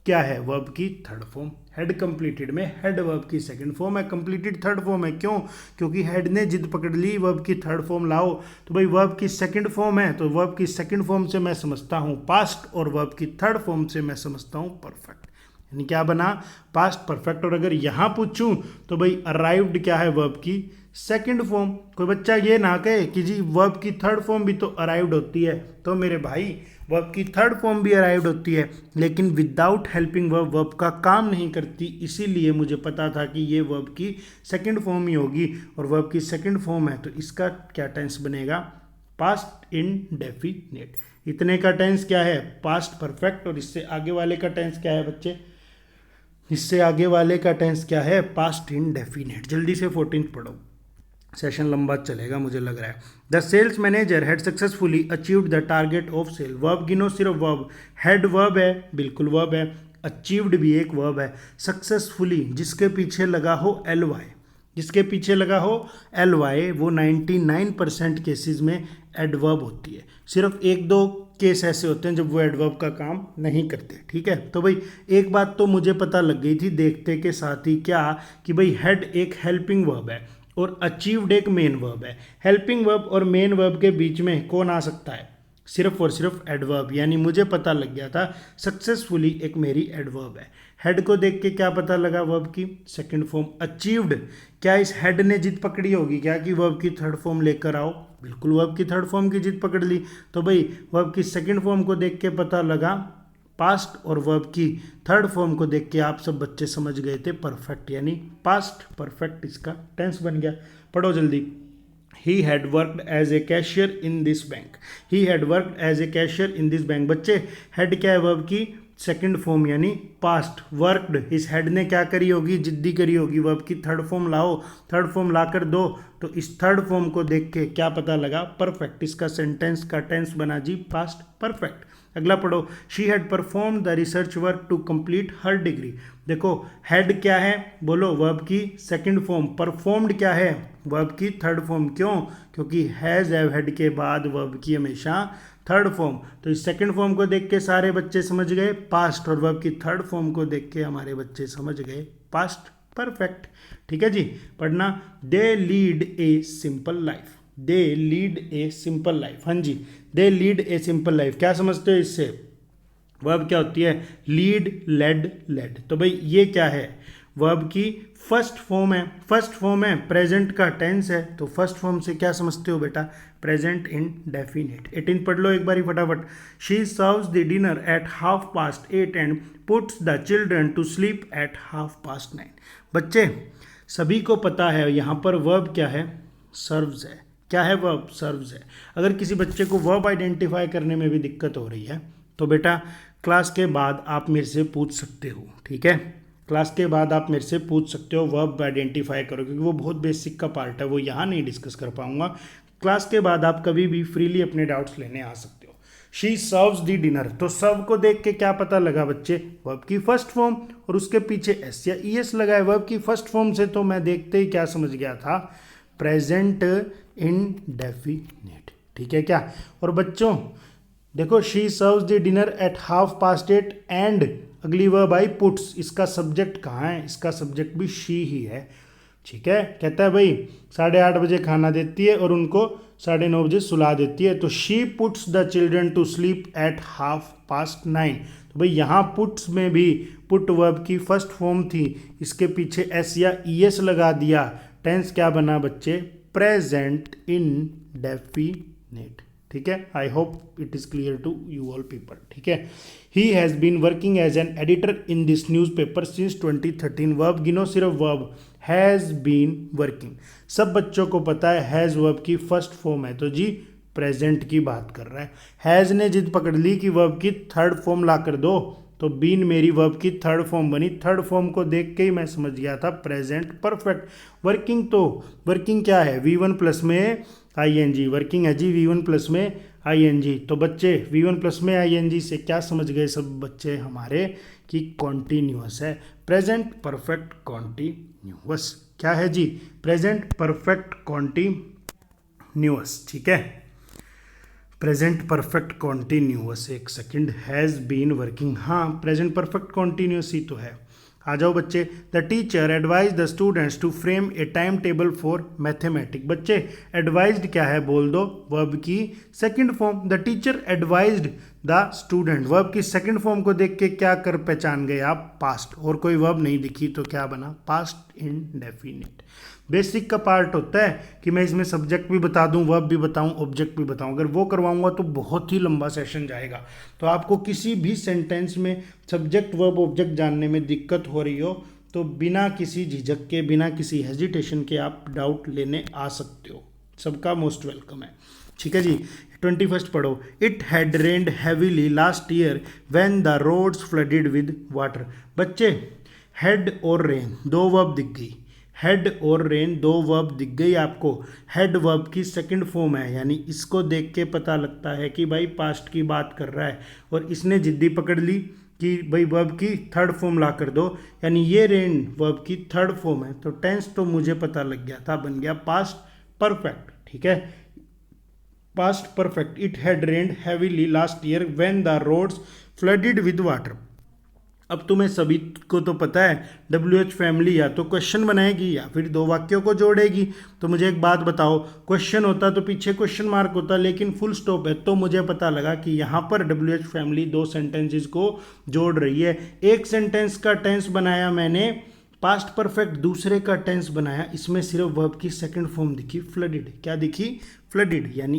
S1: क्या है, वर्ब की थर्ड फॉर्म। हेड कंप्लीटेड में हेड वर्ब की सेकंड फॉर्म है, कंप्लीटेड थर्ड फॉर्म है। क्यों, क्योंकि हेड ने जिद पकड़ ली वर्ब की थर्ड फॉर्म लाओ, तो भाई वर्ब की सेकंड फॉर्म है, तो वर्ब की सेकंड फॉर्म से मैं समझता हूँ पास्ट, और वर्ब की थर्ड फॉर्म से मैं समझता हूँ परफेक्ट। यानी क्या बना, पास्ट परफेक्ट। और अगर यहाँ पूछूं तो भाई अराइव्ड क्या है, वर्ब की सेकंड फॉर्म। कोई बच्चा ये ना कहे कि जी वर्ब की थर्ड फॉर्म भी तो अराइव्ड होती है, तो मेरे भाई वर्ब की थर्ड फॉर्म भी अराइव्ड होती है, लेकिन विदाउट हेल्पिंग वर्ब वर्ब का काम नहीं करती। इसीलिए मुझे पता था कि ये वर्ब की सेकंड फॉर्म ही होगी, और वर्ब की सेकंड फॉर्म है तो इसका क्या टेंस बनेगा, पास्ट इंडेफिनिट। इतने का टेंस क्या है, पास्ट परफेक्ट। और इससे आगे वाले का टेंस क्या है बच्चे, इससे आगे वाले का टेंस क्या है, पास्ट इंडेफिनिट। जल्दी से 14th पढ़ो, सेशन लंबा चलेगा मुझे लग रहा है। The sales manager had successfully achieved the target of sale. Verb गिनो, सिर्फ वर्ब। हैड वर्ब है, बिल्कुल वर्ब है। अचीव्ड भी एक वर्ब है। सक्सेसफुली जिसके पीछे लगा हो ly, जिसके पीछे लगा हो ly, वो 99% केसेस में एडवर्ब होती है। सिर्फ एक दो केस ऐसे होते हैं जब वो एडवर्ब का काम नहीं करते। ठीक है, तो भाई एक बात तो मुझे पता लग गई थी देखते के साथ ही, क्या कि भाई हेड एक हेल्पिंग वर्ब है और अचीव्ड एक मेन वर्ब है। हेल्पिंग वर्ब और मेन वर्ब के बीच में कौन आ सकता है, सिर्फ और सिर्फ एडवर्ब। यानी मुझे पता लग गया था सक्सेसफुली एक मेरी एडवर्ब है। हेड को देख के क्या पता लगा, वर्ब की सेकंड फॉर्म। अचीव्ड, क्या इस हेड ने जिद पकड़ी होगी क्या कि वर्ब की थर्ड फॉर्म लेकर आओ, बिल्कुल वर्ब की थर्ड फॉर्म की जिद पकड़ ली। तो भाई वर्ब की सेकंड फॉर्म को देख के पता लगा पास्ट, और वर्ब की थर्ड फॉर्म को देख के आप सब बच्चे समझ गए थे परफेक्ट, यानी पास्ट परफेक्ट इसका टेंस बन गया। पढ़ो जल्दी। He had worked as a cashier in this bank. He had worked as a cashier in this bank. बच्चे head क्या है, वर्ब की सेकंड फॉर्म यानी पास्ट। वर्कड, इस हेड ने क्या करी होगी, जिद्दी करी होगी। वर्ब की थर्ड फॉर्म लाओ, थर्ड फॉर्म लाकर दो, तो इस थर्ड फॉर्म को देख के क्या पता लगा, परफेक्ट। इसका सेंटेंस का टेंस बना जी पास्ट परफेक्ट। अगला पढ़ो, she had perform the research work to complete her degree. देखो हैड क्या है, बोलो वर्ब की सेकंड फॉर्म, परफॉर्म्ड क्या है, वर्ब की थर्ड फॉर्म। क्यों? क्योंकि हैज हैव हैड के बाद वर्ब की हमेशा थर्ड फॉर्म। तो इस सेकंड फॉर्म को देख के सारे बच्चे समझ गए पास्ट, और वर्ब की थर्ड फॉर्म को देख के हमारे बच्चे समझ गए पास्ट परफेक्ट। ठीक है जी, पढ़ना, they lead a simple life, they lead a simple life. हाँ जी, they lead a simple life, क्या समझते हो इससे? वर्ब क्या होती है? Lead, led, led. तो भाई ये क्या है? वर्ब की फर्स्ट फॉर्म है, फर्स्ट फॉर्म है, प्रेजेंट का टेंस है, तो फर्स्ट फॉर्म से क्या समझते हो बेटा? Present indefinite. 18 पढ़ लो एक बारी फटाफट। She serves the dinner at 8:30 and puts the children to sleep at 9:30। बच्चे सभी को पता है यहाँ पर वर्ब क्या है? सर्व्स है। क्या है वर्ब? सर्व्स है। अगर किसी बच्चे को वर्ब आइडेंटिफाई करने में भी दिक्कत हो रही है तो बेटा क्लास के बाद आप मेरे से पूछ सकते हो, ठीक है? क्लास के बाद आप मेरे से पूछ सकते हो, वर्ब आइडेंटिफाई करो, क्योंकि वो बहुत बेसिक का पार्ट है, वो यहाँ नहीं डिस्कस कर पाऊंगा। क्लास के बाद आप कभी भी फ्रीली अपने डाउट्स लेने आ सकते हो। शी सर्व्स द डिनर, तो सर्व को देख के क्या पता लगा बच्चे? वर्ब की फर्स्ट फॉर्म, और उसके पीछे एस या ई एस लगा है। वर्ब की फर्स्ट फॉर्म से तो मैं देखते ही क्या समझ गया था? Present indefinite. ठीक है क्या? और बच्चों देखो, she serves the dinner at 8:30 and अगली वर्ब आई पुट्स, इसका सब्जेक्ट कहाँ है? इसका सब्जेक्ट भी शी ही है। ठीक है, कहता है भाई 8:30 बजे खाना देती है और उनको 9:30 बजे सुला देती है, तो she puts the children to sleep at 9:30। तो भाई यहाँ पुट्स में भी पुट वर्ब की फर्स्ट फॉर्म थी, इसके पीछे एस या ई एस लगा दिया, टेंस क्या बना बच्चे? Present indefinite. ठीक है, I hope it is clear to you all people. ठीक है, he has been working as an editor in this newspaper since 2013। Verb गिनो, सिर्फ वर्ब, हैज़ बीन वर्किंग। सब बच्चों को पता है हैज़ वर्ब की फर्स्ट फॉर्म है, तो जी प्रेजेंट की बात कर रहा है। हैज़ ने जिद पकड़ ली कि वर्ब की थर्ड फॉर्म ला कर दो, तो बीन मेरी वर्ब की थर्ड फॉर्म बनी। थर्ड फॉर्म को देख के ही मैं समझ गया था प्रेजेंट परफेक्ट। वर्किंग, तो वर्किंग क्या है? V1 प्लस में ING, वर्किंग है जी V1 प्लस में ING। तो बच्चे V1 प्लस में ING से क्या समझ गए सब बच्चे हमारे? कि कॉन्टीन्यूअस है, प्रेजेंट परफेक्ट कॉन्टीन्यूअस। क्या है जी? Present perfect continuous. ठीक है, प्रेजेंट परफेक्ट कॉन्टीन्यूअस। एक सेकंड, हैज़ बीन वर्किंग, हाँ प्रेजेंट परफेक्ट कॉन्टीन्यूअस ही तो है। आ जाओ बच्चे, the teacher advise the students to frame a time table for mathematics. बच्चे एडवाइज्ड क्या है? बोल दो, वर्ब की second form. The teacher advised the student, verb की सेकंड फॉर्म को देख के क्या कर पहचान गए आप? पास्ट, और कोई वर्ब नहीं दिखी तो क्या बना? Past indefinite. बेसिक का पार्ट होता है कि मैं इसमें सब्जेक्ट भी बता दूं, वर्ब भी बताऊं, ऑब्जेक्ट भी बताऊं। अगर वो करवाऊंगा तो बहुत ही लंबा सेशन जाएगा। तो आपको किसी भी सेंटेंस में सब्जेक्ट वर्ब ऑब्जेक्ट जानने में दिक्कत हो रही हो तो बिना किसी झिझक के, बिना किसी हेजिटेशन के आप डाउट लेने आ सकते हो। सबका मोस्ट वेलकम है। ठीक है जी, 21 पढ़ो। It had rained heavily last year when the roads flooded with water. बच्चे हैड और रेन दो वर्ब दिख गई, हेड और रेन दो वर्ब दिख गई आपको। हेड वर्ब की सेकंड फॉर्म है, यानी इसको देख के पता लगता है कि भाई पास्ट की बात कर रहा है, और इसने जिद्दी पकड़ ली कि भाई वर्ब की थर्ड फॉर्म ला कर दो, यानी ये रेन वर्ब की थर्ड फॉर्म है। तो टेंस तो मुझे पता लग गया था, बन गया पास्ट परफेक्ट। ठीक है, past perfect. It had rained heavily last year when the roads flooded with water. अब तुम्हें सभी को तो पता है WH फैमिली या तो क्वेश्चन बनाएगी या फिर दो वाक्यों को जोड़ेगी। तो मुझे एक बात बताओ, क्वेश्चन होता तो पीछे क्वेश्चन मार्क होता, लेकिन फुल स्टॉप है, तो मुझे पता लगा कि यहाँ पर WH फैमिली दो सेंटेंसेस को जोड़ रही है। एक सेंटेंस का टेंस बनाया मैंने पास्ट परफेक्ट, दूसरे का टेंस बनाया, इसमें सिर्फ वर्ब की सेकंड फॉर्म दिखी फ्लडेड। क्या दिखी? फ्लडेड। यानी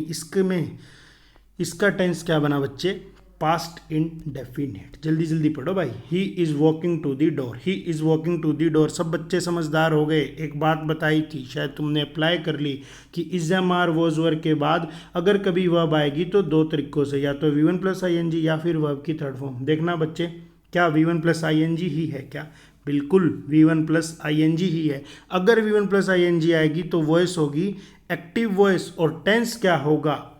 S1: इसका टेंस क्या बना बच्चे? Past indefinite. जल्दी जल्दी पढ़ो भाई। He is walking to the door, he is walking to the door. सब बच्चे समझदार हो गए। एक बात बताई थी, शायद तुमने अप्लाई कर ली, कि is am are was were के बाद अगर कभी वर्ब आएगी तो दो तरीकों से, या तो V1 प्लस ING या फिर वर्ब की थर्ड फॉर्म। देखना बच्चे, क्या V1 प्लस ING ही है क्या? बिल्कुल V1 प्लस ING ही है। अगर V1 प्लस ING आएगी तो वॉइस होगी एक्टिव वॉइस, और टेंस क्या होगा?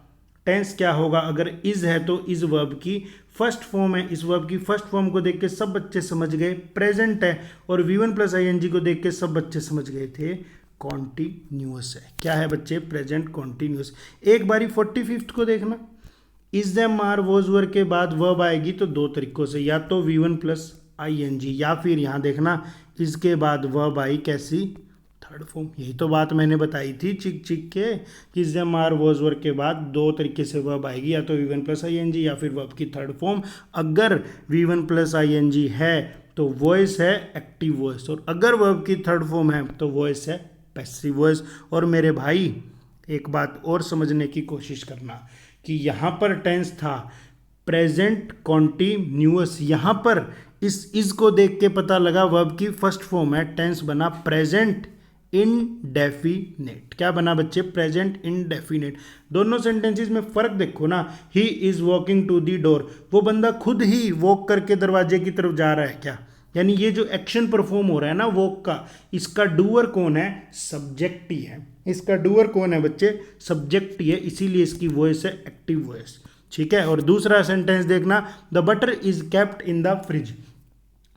S1: टेंस क्या होगा, अगर इज है तो इज वर्ब की फर्स्ट फॉर्म है, इस वर्ब की फर्स्ट फॉर्म को देख के सब बच्चे समझ गए प्रेजेंट है, और V1 प्लस ING को देख के सब बच्चे समझ गए थे कॉन्टिन्यूअस है। क्या है बच्चे, प्रेजेंट कॉन्टिन्यूअस। एक बारी 45th को देखना, is am are was were के बाद वर्ब आएगी तो दो तरीकों से, या तो V1 प्लस ING, या फिर यहाँ देखना इसके बाद वर्ब आई कैसी, थर्ड फॉर्म। यही तो बात मैंने बताई थी चिक चिक के कि is am are was were के बाद दो तरीके से वर्ब आएगी, या तो V1 प्लस ING या फिर वर्ब की थर्ड फॉर्म। अगर V1 प्लस ING है तो वॉइस है एक्टिव वॉइस, और अगर वर्ब की थर्ड फॉर्म है तो वॉइस है पैसिव वॉइस। और मेरे भाई एक बात और समझने की कोशिश करना कि यहाँ पर टेंस था प्रेजेंट कॉन्टिन्यूअस, यहाँ पर इस को देख के पता लगा वर्ब की फर्स्ट फॉर्म है, टेंस बना प्रेजेंट इनडेफिनेट। क्या बना बच्चे, प्रेजेंट इनडेफिनेट। दोनों सेंटेंसेस में फर्क देखो ना, he is walking to the door, वो बंदा खुद ही वॉक करके दरवाजे की तरफ जा रहा है क्या, यानी ये जो एक्शन परफॉर्म हो रहा है ना वॉक का, इसका डूअर कौन है, सब्जेक्ट ही है। इसका डूअर कौन है बच्चे, सब्जेक्ट ही है, इसीलिए इसकी वॉइस है एक्टिव वॉइस। ठीक है। और दूसरा सेंटेंस देखना, the butter is kept in the fridge,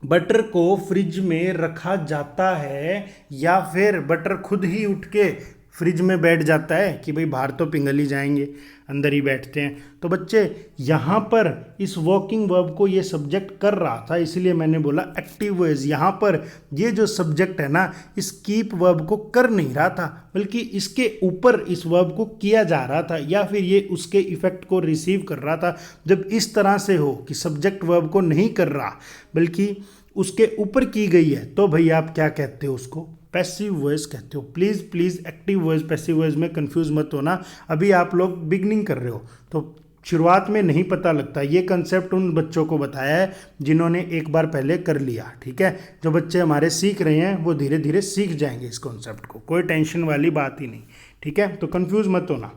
S1: butter को फ्रिज में रखा जाता है, या फिर बटर खुद ही उठ के फ्रिज में बैठ जाता है कि भाई बाहर तो पिघल ही जाएंगे, अंदर ही बैठते हैं। तो बच्चे यहाँ पर इस वॉकिंग वर्ब को ये सब्जेक्ट कर रहा था, इसलिए मैंने बोला एक्टिव वॉइस। यहाँ पर ये जो सब्जेक्ट है ना, इस कीप वर्ब को कर नहीं रहा था, बल्कि इसके ऊपर इस वर्ब को किया जा रहा था, या फिर ये उसके इफेक्ट को रिसीव कर रहा था। जब इस तरह से हो कि सब्जेक्ट वर्ब को नहीं कर रहा बल्कि उसके ऊपर की गई है, तो भाई आप क्या कहते हो, उसको पैसिव वॉइस कहते हो। Please please active voice passive voice में कंफ्यूज मत होना, अभी आप लोग बिगनिंग कर रहे हो तो शुरुआत में नहीं पता लगता। ये कंसेप्ट उन बच्चों को बताया है जिन्होंने एक बार पहले कर लिया। ठीक है, जो बच्चे हमारे सीख रहे हैं वो धीरे धीरे सीख जाएंगे इस कॉन्सेप्ट को, कोई टेंशन वाली बात ही नहीं। ठीक है, तो कंफ्यूज मत होना।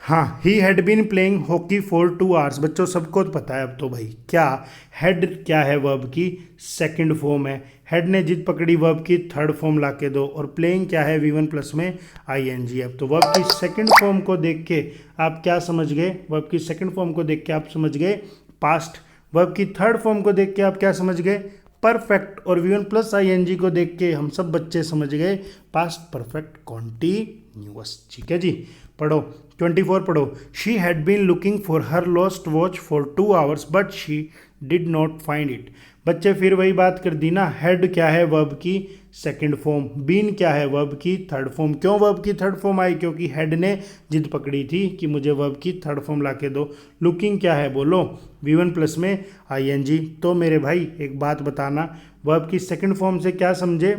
S1: हाँ, he had been playing hockey for 2 hours, बच्चों सबको तो पता है अब तो भाई। क्या हैड क्या है, वर्ब की सेकंड फॉर्म है, हैड ने जिद पकड़ी वर्ब की थर्ड फॉर्म ला के दो, और प्लेइंग क्या है, V1 प्लस में ING है। तो वर्ब की सेकंड फॉर्म को देख के आप क्या समझ गए, वर्ब की सेकंड फॉर्म को देख के आप समझ गए पास्ट, वर्ब की थर्ड फॉर्म को देख के आप क्या समझ गए, परफेक्ट, और V1 प्लस ING को देख के हम सब बच्चे समझ गए पास्ट परफेक्ट कॉन्टिन्यूअस। ठीक है जी, पढ़ो 24 पढ़ो। She had been looking for her lost watch for 2 hours but she did not find it. बच्चे फिर वही बात कर दी ना, हेड क्या है, वर्ब की सेकंड फॉर्म, बीन क्या है, वर्ब की थर्ड फॉर्म। क्यों वर्ब की थर्ड फॉर्म आई, क्योंकि हेड ने जिद पकड़ी थी कि मुझे वर्ब की थर्ड फॉर्म ला के दो। लुकिंग क्या है, बोलो, V1 प्लस में ING। तो मेरे भाई एक बात बताना, वर्ब की सेकंड फॉर्म से क्या समझे,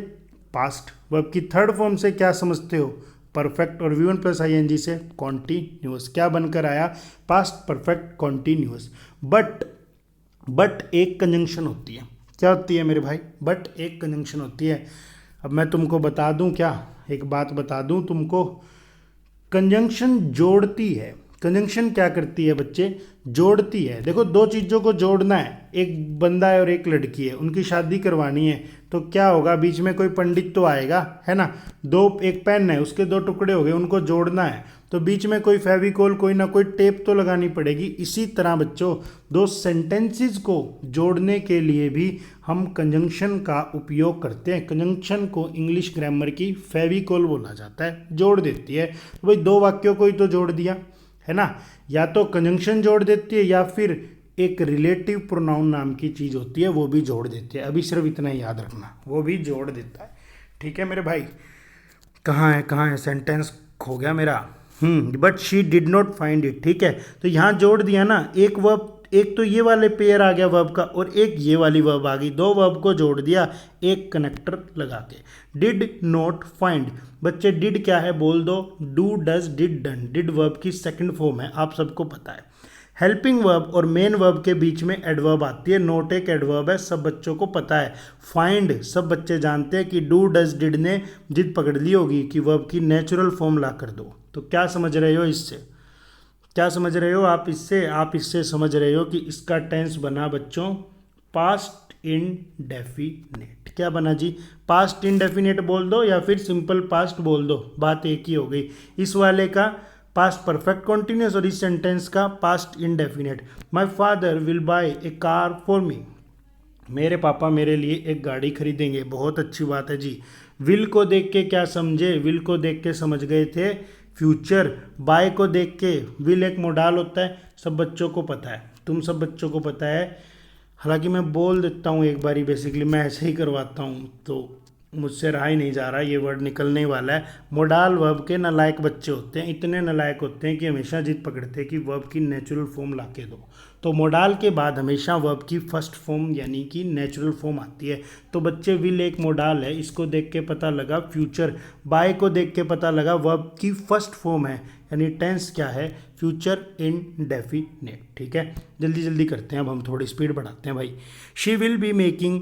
S1: पास्ट, वर्ब की थर्ड फॉर्म से क्या समझते हो, परफेक्ट, और V1 प्लस ING से कॉन्टिन्यूअस। क्या बनकर आया, पास्ट परफेक्ट कॉन्टिन्यूअस। बट एक कंजंक्शन होती है। क्या होती है मेरे भाई, बट एक कंजंक्शन होती है। अब मैं तुमको बता दूं, क्या एक बात बता दूं तुमको, कंजंक्शन जोड़ती है। कंजंक्शन क्या करती है बच्चे, जोड़ती है। देखो दो चीज़ों को जोड़ना है, एक बंदा है और एक लड़की है, उनकी शादी करवानी है, तो क्या होगा, बीच में कोई पंडित तो आएगा, है ना। एक पेन है, उसके 2 टुकड़े हो गए, उनको जोड़ना है, तो बीच में कोई फेविकोल, कोई ना कोई टेप तो लगानी पड़ेगी। इसी तरह बच्चों, 2 सेंटेंसेस को जोड़ने के लिए भी हम कंजंक्शन का उपयोग करते हैं। कंजंक्शन को इंग्लिश ग्रामर की फेविकोल बोला जाता है, जोड़ देती है। तो भाई 2 वाक्यों को ही तो जोड़ दिया, है ना। या तो कंजंक्शन जोड़ देती है, या फिर एक रिलेटिव प्रोनाउन नाम की चीज़ होती है वो भी जोड़ देती है। अभी सिर्फ इतना ही याद रखना, वो भी जोड़ देता है। ठीक है मेरे भाई, कहाँ है सेंटेंस खो गया मेरा। But she did not find it. ठीक है, तो यहाँ जोड़ दिया ना, एक वर्ब, एक तो ये वाले पेयर आ गया वर्ब का, और एक ये वाली वर्ब आ गई, 2 वर्ब को जोड़ दिया एक कनेक्टर लगा के। डिड नॉट फाइंड, बच्चे डिड क्या है बोल दो, do does did done. Did verb की सेकंड फॉर्म है, आप सबको पता है। हेल्पिंग वर्ब और मेन वर्ब के बीच में एडवर्ब आती है, नोट एक एडवर्ब है, सब बच्चों को पता है। फाइंड सब बच्चे जानते हैं कि डू डज डिड ने जिद पकड़ ली होगी कि वर्ब की नेचुरल फॉर्म ला कर दो। तो क्या समझ रहे हो इससे, क्या समझ रहे हो आप इससे, आप इससे समझ रहे हो कि इसका टेंस बना बच्चों पास्ट इंडेफिनेट। क्या बना जी, पास्ट इंडेफिनेट बोल दो या फिर सिंपल पास्ट बोल दो, बात एक ही हो गई। इस वाले का पास्ट परफेक्ट कॉन्टिन्यूस और इस सेंटेंस का past indefinite. My father will buy A car for me, मेरे पापा मेरे लिए एक गाड़ी खरीदेंगे। बहुत अच्छी बात है जी। विल को देख के क्या समझे, विल को देख के समझ गए थे फ्यूचर। बाय को देख के, विल एक मोडाल होता है, सब बच्चों को पता है, तुम सब बच्चों को पता है। हालांकि मैं बोल देता हूँ एक बारी, बेसिकली मैं ऐसे ही करवाता हूँ तो मुझसे रहा ही नहीं जा रहा, ये वर्ड निकलने ही वाला है। मोडाल वर्ब के नालायक बच्चे होते हैं, इतने नालायक होते हैं कि हमेशा जिद पकड़ते हैं कि वर्ब की नेचुरल फॉर्म ला के दो। तो मोडाल के बाद हमेशा वर्ब की फर्स्ट फॉर्म यानी कि नेचुरल फॉर्म आती है। तो बच्चे विल एक मोडाल है, इसको देख के पता लगा फ्यूचर। बाय को देख के पता लगा वर्ब की फर्स्ट फॉर्म है, यानी टेंस क्या है, फ्यूचर इंडेफिनिट। ठीक है, जल्दी जल्दी करते हैं, अब हम थोड़ी स्पीड बढ़ाते हैं भाई। She will be making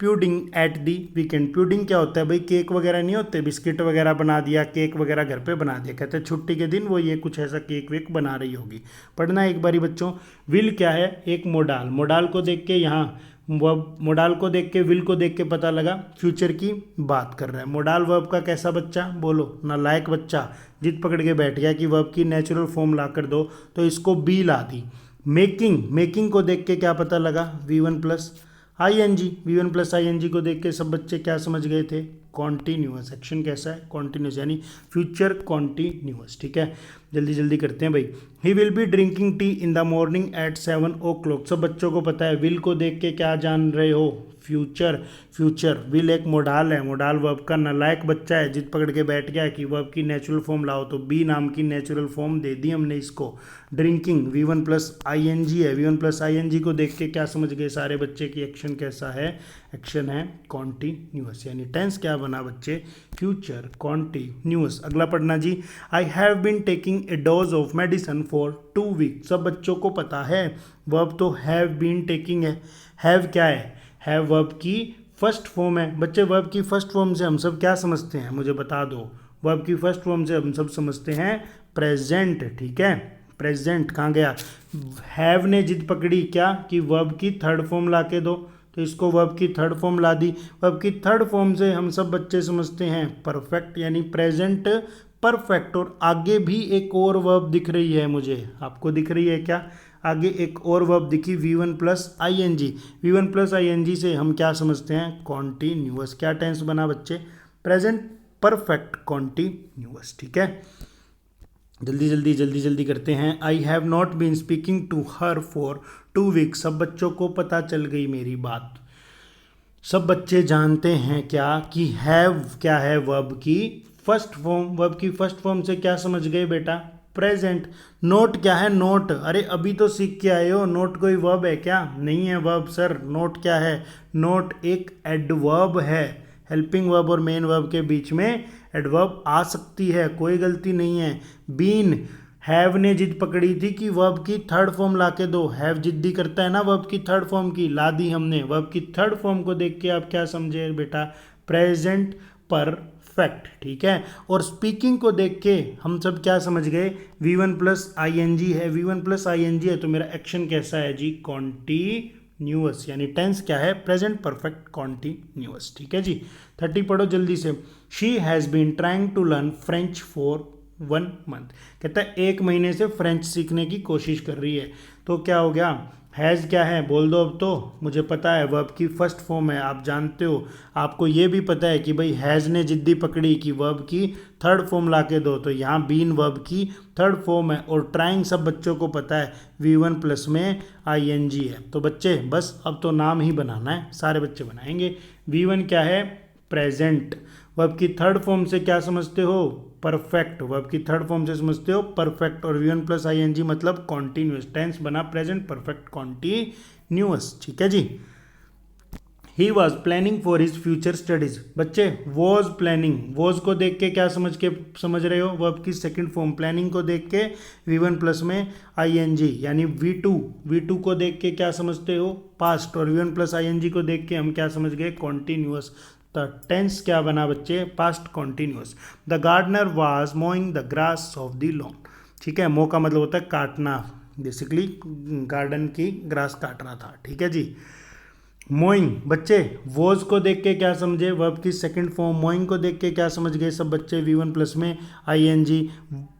S1: pudding at the weekend. Pudding क्या होता है भाई, केक वगैरह नहीं होते, बिस्किट वगैरह बना दिया, केक वगैरह घर पे बना दिया, कहते हैं छुट्टी के दिन वो ये कुछ ऐसा केक वेक बना रही होगी। पढ़ना एक बारी बच्चों। विल क्या है, एक मोडाल, मोडाल को देख के यहाँ मोडाल को देख के विल को देख के पता लगा फ्यूचर की बात कर रहा है। मोडाल वर्ब का कैसा बच्चा, बोलो नालायक बच्चा, जिद पकड़ के बैठ गया कि वर्ब की नेचुरल फॉर्म ला कर दो, तो इसको बी ला दी। मेकिंग, मेकिंग को देख के क्या पता लगा, V1 plus ING, V1 plus ING को देख के सब बच्चे क्या समझ गए थे, कॉन्टीन्यूअस। एक्शन कैसा है, कॉन्टीन्यूअस, यानी फ्यूचर कॉन्टीन्यूअस। ठीक है, जल्दी जल्दी करते हैं भाई। He will be drinking tea in the morning at 7 o'clock। सब बच्चों को पता है विल को देख के क्या जान रहे हो, फ्यूचर। फ्यूचर, विल एक मोडाल है, मोडाल वर्ब का नालायक बच्चा है, जिद पकड़ के बैठ गया कि वर्ब की नेचुरल फॉर्म लाओ, तो बी नाम की नेचुरल फॉर्म दे दी हमने इसको। ड्रिंकिंग V1 प्लस ING है, V1 प्लस ING को देख के क्या समझ गए सारे बच्चे की एक्शन कैसा है, एक्शन है कॉन्टीन्यूअस, यानी टेंस क्या बना बच्चे, फ्यूचर कॉन्टीन्यूअस। अगला पढ़ना जी। I have been taking a dose of medicine for 2 weeks। सब बच्चों को पता है वर्ब तो हैव बीन टेकिंग है। हैव क्या है, हैव वर्ब की फर्स्ट फॉर्म है। बच्चे वर्ब की फर्स्ट फॉर्म से हम सब क्या समझते हैं, मुझे बता दो। वर्ब की फर्स्ट फॉर्म से हम सब समझते हैं प्रेजेंट। ठीक है, प्रेजेंट कहाँ गया, हैव ने जिद पकड़ी क्या कि वर्ब की थर्ड फॉर्म ला के दो, तो इसको वर्ब की थर्ड फॉर्म ला दी। वर्ब की थर्ड फॉर्म से हम सब बच्चे समझते हैं परफेक्ट, यानी प्रेजेंट परफेक्ट। और आगे भी एक और वर्ब दिख रही है मुझे, आपको दिख रही है क्या, आगे एक और वर्ब दिखी V1 plus ING। V1 plus ING से हम क्या समझते हैं, कॉन्टीन्यूअस। क्या टेंस बना बच्चे, प्रेजेंट परफेक्ट कॉन्टीन्यूअस। ठीक है, जल्दी जल्दी जल्दी जल्दी करते हैं। I have not been speaking to her for 2 weeks। सब बच्चों को पता चल गई मेरी बात। सब बच्चे जानते हैं क्या कि हैव क्या है, वर्ब की फर्स्ट फॉर्म। वर्ब की फर्स्ट फॉर्म से क्या समझ गए बेटा, प्रेजेंट। नोट क्या है, नोट, अरे अभी तो सीख के आए हो, नोट कोई वर्ब है क्या, नहीं है वर्ब सर। नोट क्या है, नोट एक एडवर्ब है, हेल्पिंग वर्ब और मेन वर्ब के बीच में एडवर्ब आ सकती है, कोई गलती नहीं है। बीन, हैव ने जिद पकड़ी थी कि वर्ब की थर्ड फॉर्म ला के दो, हैव जिद्दी करता है ना वर्ब की थर्ड फॉर्म की, ला दी हमने। वर्ब की थर्ड फॉर्म को देख के आप क्या समझे बेटा, प्रेजेंट परफेक्ट। ठीक है, और स्पीकिंग को देख के हम सब क्या समझ गए, V1 प्लस ING है, V1 प्लस ING है, तो मेरा एक्शन कैसा है जी, कॉन्टीन्यूअस, यानी टेंस क्या है, प्रेजेंट परफेक्ट कॉन्टीन्यूअस। ठीक है जी, 30 पढ़ो जल्दी से। She has been trying to learn French for 1 month। कहता है 1 महीने से फ्रेंच सीखने की कोशिश कर रही है। तो क्या हो गया, हैज़ क्या है बोल दो अब तो, मुझे पता है वर्ब की फर्स्ट फॉर्म है, आप जानते हो। आपको ये भी पता है कि भाई हैज़ ने जिद्दी पकड़ी कि वर्ब की थर्ड फॉर्म ला के दो, तो यहाँ बीन वर्ब की थर्ड फॉर्म है। और ट्राइंग सब बच्चों को पता है V1 प्लस में ING है। तो बच्चे बस अब तो नाम ही बनाना है, सारे बच्चे बनाएंगे। V1 क्या है, प्रेजेंट। वर्ब की थर्ड फॉर्म से क्या समझते हो, परफेक्ट। वर्ब की थर्ड फॉर्म से समझते हो परफेक्ट, और V1 प्लस ING मतलब कॉन्टीन्यूअस, टेंस बना प्रेजेंट परफेक्ट कॉन्टीन्यूअस। ठीक है जी। He was planning for his future studies. बच्चे वॉज प्लानिंग, वॉज को देख के क्या समझ रहे हो, वर्ब की सेकंड फॉर्म। प्लानिंग को देख के V1 प्लस में ING, यानी V2 को देख के क्या समझते हो, पास्ट, और V1 प्लस ING को देख के हम क्या समझ गए, कॉन्टीन्यूअस। तो टेंस क्या बना बच्चे, past continuous. The gardener was mowing the grass of the lawn. ठीक है, मो का मतलब होता है काटना, बेसिकली गार्डन की ग्रास काट रहा था। ठीक है जी। मोइंग बच्चे, वॉज को देख के क्या समझे, वर्ब की सेकंड फॉर्म। मोइंग को देख के क्या समझ गए सब बच्चे, V1 प्लस में ING।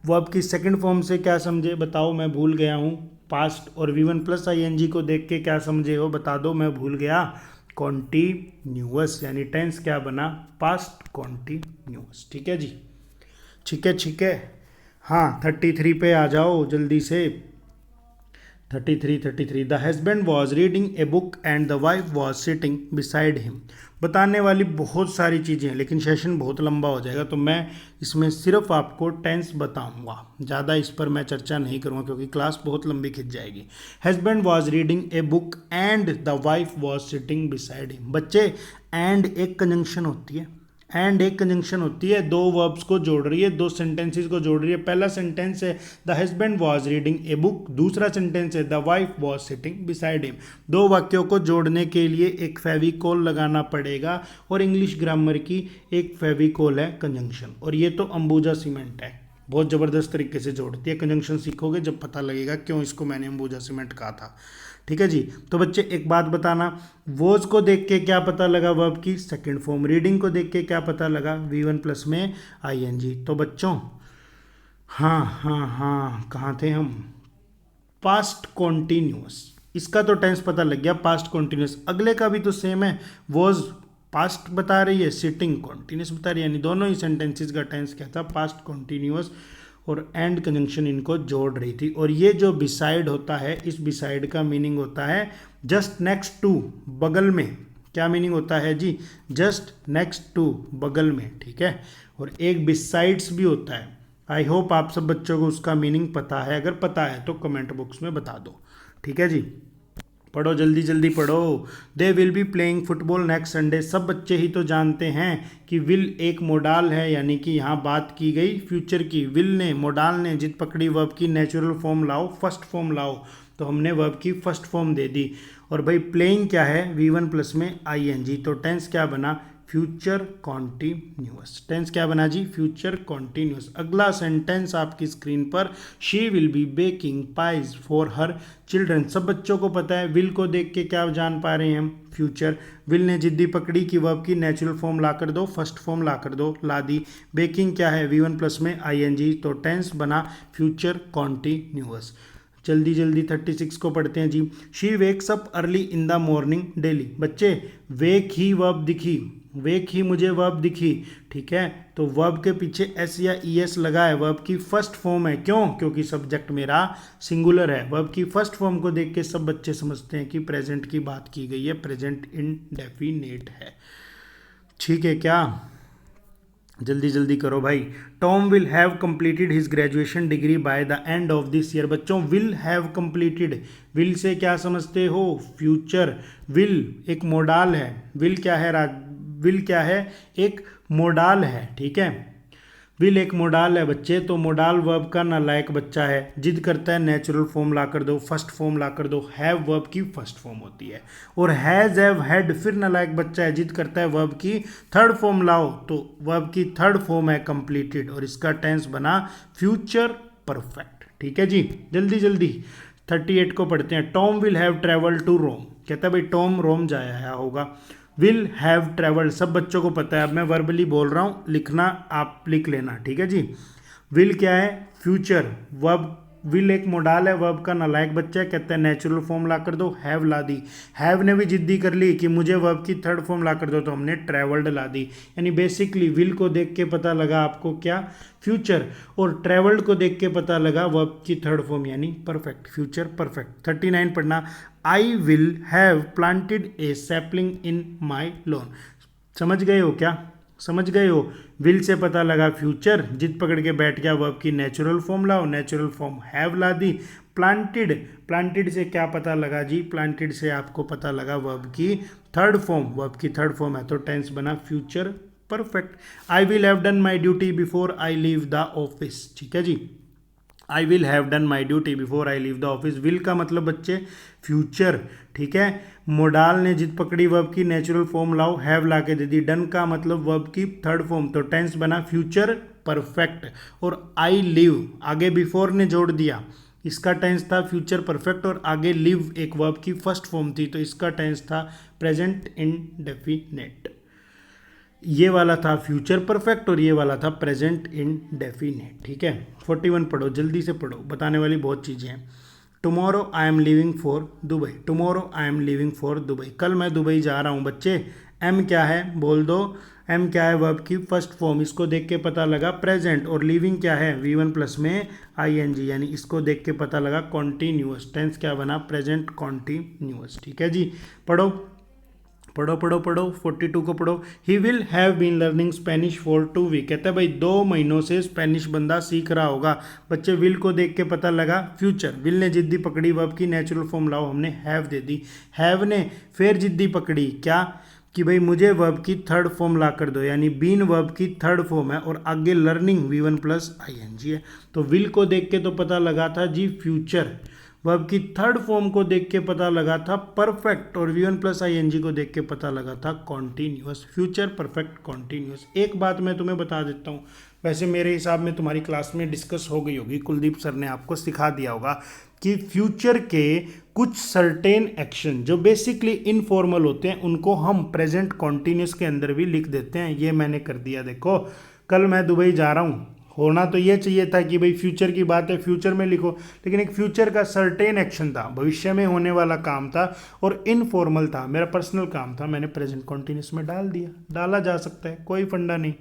S1: वर्ब की सेकंड फॉर्म से क्या समझे बताओ, मैं भूल गया हूँ, पास्ट। और V1 प्लस ING को देख के क्या समझे हो बता दो, मैं भूल गया, कॉन्टिन्यूअस, यानी टेंस क्या बना, पास्ट कॉन्टिन्यूअस। ठीक है जी, ठीक है ठीक है। हाँ 33 पे आ जाओ जल्दी से। 33 the husband was reading a book and the wife was sitting beside him. बताने वाली बहुत सारी चीज़ें हैं लेकिन सेशन बहुत लंबा हो जाएगा, तो मैं इसमें सिर्फ आपको टेंस बताऊंगा, ज़्यादा इस पर मैं चर्चा नहीं करूँगा क्योंकि क्लास बहुत लंबी खिंच जाएगी। Husband was reading a book and the wife was sitting beside him. बच्चे एंड एक कंजंक्शन होती है, एंड एक कंजंक्शन होती है, दो वर्ब्स को जोड़ रही है, दो सेंटेंसेस को जोड़ रही है। पहला सेंटेंस है the husband was reading a book, दूसरा सेंटेंस है the wife was sitting beside him. दो वाक्यों को जोड़ने के लिए एक फेविकोल लगाना पड़ेगा, और इंग्लिश ग्रामर की एक फेविकोल है कंजंक्शन, और ये तो अंबुजा सीमेंट है, बहुत ज़बरदस्त तरीके से जोड़ती है। कंजंक्शन सीखोगे जब पता लगेगा क्यों इसको मैंने अंबुजा सीमेंट कहा था। ठीक है जी। तो बच्चे एक बात बताना, वॉज को देख के क्या पता लगा, वर्ब की सेकंड फॉर्म। रीडिंग को देख के क्या पता लगा, V1 प्लस में ING। तो बच्चों हाँ हाँ हाँ, कहाँ थे हम, पास्ट कॉन्टिन्यूअस, इसका तो टेंस पता लग गया, पास्ट कॉन्टिन्यूअस। अगले का भी तो सेम है, वॉज पास्ट बता रही है, सिटिंग कॉन्टिन्यूअस बता रही है, यानी दोनों ही सेंटेंसेस का टेंस क्या था, पास्ट कॉन्टिन्यूअस, और एंड कंजंक्शन इनको जोड़ रही थी। और ये जो बिसाइड होता है, इस बिसाइड का मीनिंग होता है जस्ट नेक्स्ट टू, बगल में। क्या मीनिंग होता है जी, जस्ट नेक्स्ट टू, बगल में। ठीक है, और एक बिसाइड्स भी होता है। आई होप आप सब बच्चों को उसका मीनिंग पता है, अगर पता है तो कमेंट बॉक्स में बता दो। ठीक है जी, पढ़ो जल्दी जल्दी पढ़ो। They will be playing football next Sunday. सब बच्चे ही तो जानते हैं कि विल एक मोडाल है, यानी कि यहाँ बात की गई फ्यूचर की। विल ने, मोडाल ने जिद पकड़ी, वर्ब की नेचुरल फॉर्म लाओ, फर्स्ट फॉर्म लाओ, तो हमने वर्ब की फर्स्ट फॉर्म दे दी। और भाई प्लेइंग क्या है, V1 प्लस में ING, तो टेंस क्या बना, फ्यूचर कॉन्टिन्यूअस। टेंस क्या बना जी, फ्यूचर कॉन्टिन्यूअस। अगला सेंटेंस आपकी स्क्रीन पर, she will B baking pies for her children. सब बच्चों को पता है, विल को देख के क्या जान पा रहे हैं हम, फ्यूचर। विल ने जिद्दी पकड़ी कि वर्ब की नेचुरल फॉर्म ला कर दो, फर्स्ट फॉर्म ला कर दो, ला दी। बेकिंग क्या है, V1 प्लस में ING, तो टेंस बना फ्यूचर कॉन्टिन्यूअस। जल्दी जल्दी 36 को पढ़ते हैं जी। She wakes up early in the morning daily. बच्चे वेक ही वर्ब दिखी, वेक ही मुझे वर्ब दिखी। ठीक है, तो वर्ब के पीछे S या ES लगा है, वर्ब की फर्स्ट फॉर्म है। क्यों, क्योंकि सब्जेक्ट मेरा सिंगुलर है। वर्ब की फर्स्ट फॉर्म को देख के सब बच्चे समझते हैं कि प्रेजेंट की बात की गई है, प्रेजेंट इंडेफिनेट है। ठीक है क्या, जल्दी जल्दी करो भाई। Tom will have completed his graduation degree by the end of this year. बच्चों विल हैव कंप्लीटेड, विल से क्या समझते हो, फ्यूचर। विल एक मोडाल है, विल क्या है विल क्या है, एक मोडाल है। ठीक है, विल एक मोडाल है बच्चे, तो मोडाल वर्ब का नालायक बच्चा है, जिद करता है नेचुरल फॉर्म ला कर दो, फर्स्ट फॉर्म ला कर दो। हैव वर्ब की फर्स्ट फॉर्म होती है। और हैज, हैव, हैड फिर नालायक बच्चा है, जिद करता है वर्ब की थर्ड फॉर्म लाओ, तो वर्ब की थर्ड फॉर्म है कंप्लीटेड, और इसका टेंस बना फ्यूचर परफेक्ट। ठीक है जी, जल्दी जल्दी 38 को पढ़ते हैं। Tom will have travel to Rome. कहता है भाई टॉम रोम जाया होगा। विल हैव ट्रेवल्ड, सब बच्चों को पता है, अब मैं वर्बली बोल रहा हूँ, लिखना आप लिख लेना। ठीक है जी, विल क्या है, फ्यूचर। वर्ब, विल एक मोडाल है, वर्ब का नालायक बच्चा है, कहता है नेचुरल फॉर्म ला कर दो, हैव ला दी। हैव ने भी जिद्दी कर ली कि मुझे वर्ब की थर्ड फॉर्म ला कर दो, तो हमने ट्रेवल्ड ला दी। यानी बेसिकली विल को देख के पता लगा आपको क्या, फ्यूचर, और ट्रेवल्ड को देख के पता लगा वर्ब की थर्ड फॉर्म यानी परफेक्ट, फ्यूचर परफेक्ट। 39 पढ़ना। आई will have planted A sapling in my lawn. समझ गए हो क्या, समझ गए हो। विल से पता लगा फ्यूचर, जिद पकड़ के बैठ गया, वर्ब की नेचुरल फॉर्म लाओ, नेचुरल फॉर्म हैव ला दी। प्लांटेड, प्लांटेड से क्या पता लगा जी, प्लांटेड से आपको पता लगा वर्ब की थर्ड फॉर्म, वर्ब की थर्ड फॉर्म है, तो टेंस बना future perfect. I will have done my duty before I leave the office. ठीक है जी, I will have done my duty before I leave the office. Will का मतलब बच्चे फ्यूचर। ठीक है, मोडाल ने जिद पकड़ी, वर्ब की नेचुरल फॉर्म लाओ, हैव ला के दे दी। डन का मतलब वर्ब की थर्ड फॉर्म, तो टेंस बना फ्यूचर परफेक्ट। और आई लिव, आगे बिफोर ने जोड़ दिया, इसका टेंस था फ्यूचर परफेक्ट और आगे लिव एक वर्ब की फर्स्ट फॉर्म थी, तो इसका टेंस था प्रेजेंट इंडेफिनेट। ये वाला था फ्यूचर परफेक्ट और ये वाला था प्रेजेंट इंडेफिनेट। ठीक है, 41 पढ़ो, जल्दी से पढ़ो, बताने वाली बहुत चीज़ें हैं। Tomorrow I am living for Dubai, tomorrow I am living for Dubai, कल मैं दुबई जा रहा हूँ। बच्चे एम क्या है बोल दो, एम क्या है वर्ब की फर्स्ट फॉर्म, इसको देख के पता लगा प्रेजेंट, और लिविंग क्या है V1 प्लस में ING, यानी इसको देख के पता लगा कॉन्टीन्यूअस। टेंस क्या बना, प्रेजेंट कॉन्टीन्यूअस। ठीक है जी, पढ़ो पढ़ो पढ़ो पढ़ो, 42 को पढ़ो। He will have been learning Spanish for 2 week, कहते हैं भाई 2 महीनों से स्पेनिश बंदा सीख रहा होगा। बच्चे विल को देख के पता लगा फ्यूचर, विल ने जिद्दी पकड़ी वर्ब की नेचुरल फॉर्म लाओ, हमने हैव दे दी। हैव ने फिर जिद्दी पकड़ी क्या कि भाई मुझे वर्ब की थर्ड फॉर्म ला कर दो, यानी बीन वर्ब की थर्ड फॉर्म है और आगे लर्निंग V1 प्लस ING है। तो विल को देख के तो पता लगा था जी फ्यूचर, वर्ब की थर्ड फॉर्म को देख के पता लगा था परफेक्ट, और V1 प्लस ING को देख के पता लगा था कॉन्टीन्यूअस। Future perfect continuous. एक बात मैं तुम्हें बता देता हूँ, वैसे मेरे हिसाब में तुम्हारी क्लास में डिस्कस हो गई होगी, कुलदीप सर ने आपको सिखा दिया होगा कि फ्यूचर के कुछ सर्टेन एक्शन जो बेसिकली इनफॉर्मल होते हैं उनको हम प्रेजेंट कॉन्टीन्यूअस के अंदर भी लिख देते हैं। ये मैंने कर दिया, देखो कल मैं दुबई जा रहा हूँ, होना तो ये चाहिए था कि भाई फ्यूचर की बात है फ्यूचर में लिखो, लेकिन एक फ्यूचर का सर्टेन एक्शन था, भविष्य में होने वाला काम था और इनफॉर्मल था, मेरा पर्सनल काम था, मैंने प्रेजेंट कॉन्टीन्यूअस में डाल दिया, डाला जा सकता है, कोई फंडा नहीं।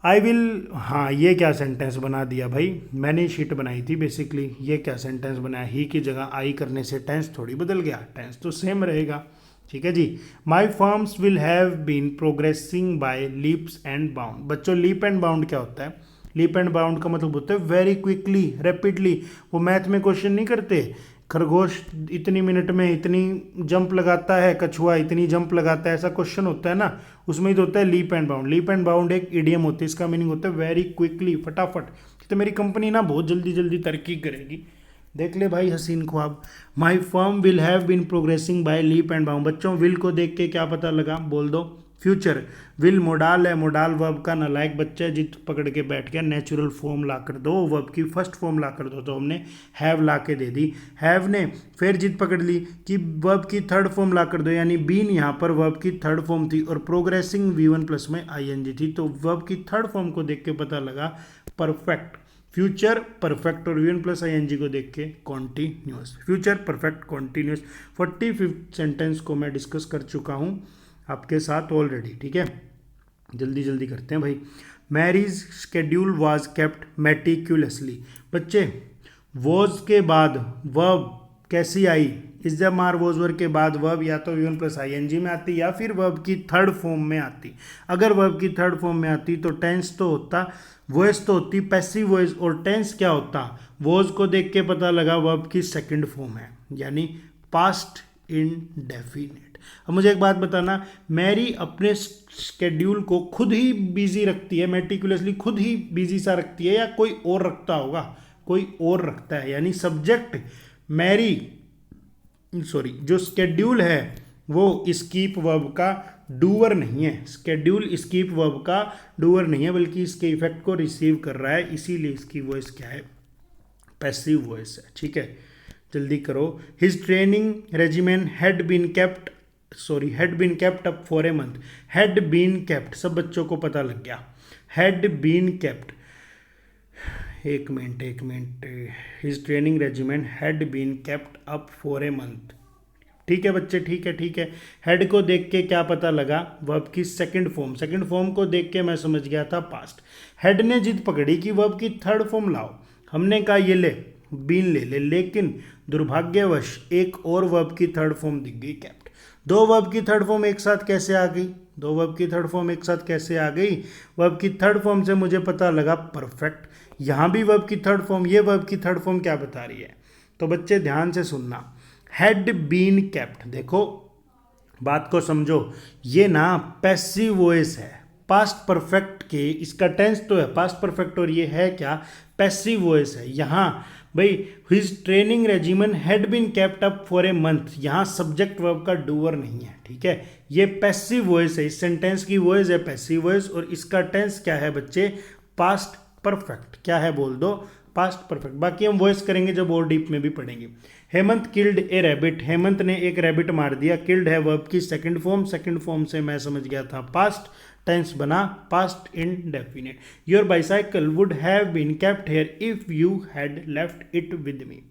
S1: आई विल, हाँ ये क्या सेंटेंस बना दिया भाई, मैंने शीट बनाई थी बेसिकली, ये क्या सेंटेंस बनाया, ही की जगह आई करने से टेंस थोड़ी बदल गया, टेंस तो सेम रहेगा। ठीक है जी, my firms will have been progressing by leaps and bound. बच्चों लीप एंड बाउंड क्या होता है, लीप एंड बाउंड का मतलब होता है वेरी क्विकली, रैपिडली। वो मैथ में क्वेश्चन नहीं करते, खरगोश इतनी मिनट में इतनी जंप लगाता है, कछुआ इतनी जंप लगाता है, ऐसा क्वेश्चन होता है ना, उसमें ही तो होता है leap and bound. Leap and bound एक इडियम होती है, इसका मीनिंग होता है वेरी क्विकली, फटाफट। तो मेरी कंपनी ना बहुत जल्दी जल्दी तरक्की करेगी, देख ले भाई हसीन ख्वाब। My firm will have been progressing by leap and bound. बच्चों विल को देख के क्या पता लगा, बोल दो फ्यूचर। विल मोडाल है, मोडाल वर्ब का नालायक बच्चा जिद पकड़ के बैठ गया, नेचुरल फॉर्म ला कर दो, वर्ब की फर्स्ट फॉर्म ला कर दो, तो हमने हैव ला के दे दी। हैव ने फिर जिद पकड़ ली कि वर्ब की थर्ड फॉर्म ला कर दो, यानी बीन यहाँ पर वर्ब की थर्ड फॉर्म थी और प्रोग्रेसिंग V1 प्लस में ING थी, तो वर्ब की थर्ड फॉर्म को देख के पता लगा परफेक्ट। फ्यूचर परफेक्ट और V1 प्लस ING को देख के continuous, future perfect continuous. 45 sentence को मैं डिस्कस कर चुका हूँ आपके साथ ऑलरेडी। ठीक है, जल्दी जल्दी करते हैं भाई। Mary's schedule was kept meticulously. बच्चे वॉज के बाद वर्ब कैसी आई, इस जब मार वॉज वर्ब के बाद वर्ब या तो V1 प्लस ING में आती या फिर वर्ब की थर्ड फॉर्म में आती। अगर वर्ब की थर्ड फॉर्म में आती तो टेंस तो होता, वॉइस तो होती पैसिव वॉइस, और टेंस क्या होता, वॉज को देख के पता लगा वर्ब की सेकंड फॉर्म है, यानी पास्ट इंडेफिनिट। अब मुझे एक बात बताना, मैरी अपने स्केड्यूल को खुद ही बिजी रखती है, मेटिकुलसली खुद ही बिजी सा रखती है, या कोई और रखता होगा, कोई और रखता है, यानी सब्जेक्ट मैरी, सॉरी जो स्केड्यूल है वो स्कीप वर्ब का डूअर नहीं है, स्केड्यूल स्कीप वर्ब का डूअर नहीं है, बल्कि इसके इफेक्ट को रिसीव कर रहा है, इसीलिए इसकी वॉइस क्या है, पैसिव वॉइस है। ठीक है, जल्दी करो। His training regiment had been kept up for a month. Had been kept, सब बच्चों को पता लग गया, हैड बीन केप्ट। एक मिनट, his training regiment had been kept up for a month. ठीक है बच्चे, ठीक है। हेड को देख के क्या पता लगा, वर्ब की सेकंड फॉर्म को देख के मैं समझ गया था पास्ट। हेड ने जिद पकड़ी कि वर्ब की थर्ड फॉर्म लाओ, हमने कहा ये ले बीन ले, लेकिन दुर्भाग्यवश एक और वर्ब की थर्ड फॉर्म दिख गई केप्ट। दो वर्ब की थर्ड फॉर्म एक साथ कैसे आ गई, वर्ब की थर्ड फॉर्म से मुझे पता लगा परफेक्ट। यहाँ भी वर्ब की थर्ड फॉर्म, ये वर्ब की थर्ड फॉर्म क्या बता रही है, तो बच्चे ध्यान से सुनना, हैड बीन केप्ट। देखो बात को समझो, ये ना पैसिव वॉइस है, पास्ट परफेक्ट के, इसका टेंस तो है पास्ट परफेक्ट और ये है क्या, पैसिव वॉइस है। यहाँ भाई his training regiment had been kept up for a month, यहाँ सब्जेक्ट वर्ब का डूअर नहीं है। ठीक है, ये पैसिव वॉइस है, इस सेंटेंस की वॉइस है पैसिव वॉइस, और इसका टेंस क्या है बच्चे, पास्ट परफेक्ट। क्या है बोल दो, पास्ट परफेक्ट। बाकी हम वॉइस करेंगे जब और डीप में भी पढ़ेंगे। हेमंत किल्ड ए रैबिट, हेमंत ने एक रैबिट मार दिया। किल्ड है वर्ब की सेकंड फॉर्म, सेकंड फॉर्म से मैं समझ गया था पास्ट टेंस बना past indefinite. Your bicycle would have been kept here if you had left it with me.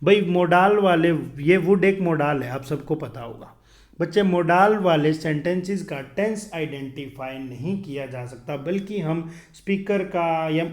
S1: भाई मोडाल वाले, ये वुड एक मोडाल है, आप सबको पता होगा बच्चे। मोडाल वाले सेंटेंसेस का टेंस आइडेंटिफाई नहीं किया जा सकता, बल्कि हम स्पीकर का या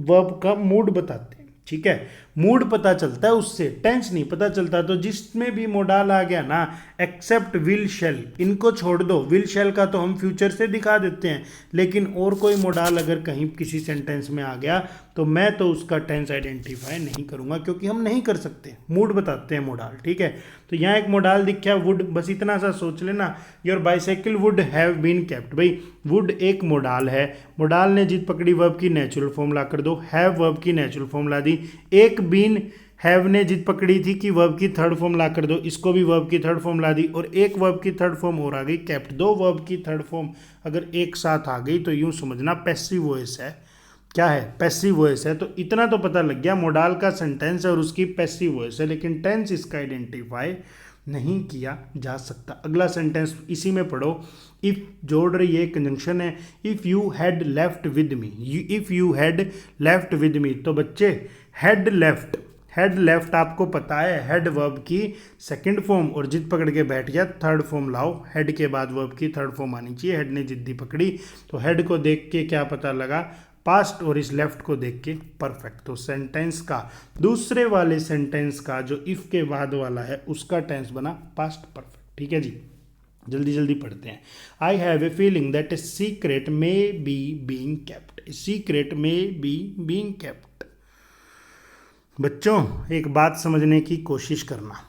S1: वर्ब का मूड बताते हैं। ठीक है, मूड पता चलता है उससे, टेंस नहीं पता चलता। तो जिसमें भी मोडाल आ गया ना, एक्सेप्ट विल शेल, इनको छोड़ दो। विल शेल का तो हम फ्यूचर से दिखा देते हैं, लेकिन और कोई मोडाल अगर कहीं किसी सेंटेंस में आ गया तो मैं तो उसका टेंस आइडेंटिफाई नहीं करूंगा, क्योंकि हम नहीं कर सकते। मूड बताते हैं मोडाल। ठीक है, तो यहाँ एक मोडाल दिखा वुड, बस इतना सा सोच लेना। Your bicycle would have been kept, भाई वुड एक मोडाल है। मोडाल ने जिद पकड़ी वर्ब की नेचुरल फॉर्म ला कर दो, हैव वर्ब की नेचुरल फॉर्म ला दी। एक बीन हैव ने जिद पकड़ी थी कि वर्ब की थर्ड फॉर्म ला कर दो, इसको भी वर्ब की थर्ड फॉर्म ला दी। और एक वर्ब की थर्ड फॉर्म और आ गई केप्ट। दो वर्ब की थर्ड फॉर्म अगर एक साथ आ गई तो यूं समझना पैसिव वॉइस है। क्या है? पैसिव वॉइस है। तो इतना तो पता लग गया, मोडाल का सेंटेंस है और उसकी पैसिव वॉइस है, लेकिन टेंस इसका आइडेंटिफाई नहीं किया जा सकता। अगला सेंटेंस इसी में पढ़ो। इफ जोड़ रही है, कंजंक्शन है। If you had left with me, if you had left with me, तो बच्चे हैड लेफ्ट, हेड लेफ्ट आपको पता है, हेड वर्ब की सेकंड फॉर्म, और जिद पकड़ के बैठ गया थर्ड फॉर्म लाओ। हेड के बाद वर्ब की थर्ड फॉर्म आनी चाहिए। हेड ने जिद्दी पकड़ी, तो हेड को देख के क्या पता लगा? पास्ट, और इस लेफ्ट को देख के परफेक्ट। तो सेंटेंस का, दूसरे वाले सेंटेंस का जो इफ के बाद वाला है उसका टेंस बना पास्ट परफेक्ट। ठीक है जी, जल्दी जल्दी पढ़ते हैं। I have a feeling that a secret may be being kept, a secret may be being kept. बच्चों एक बात समझने की कोशिश करना,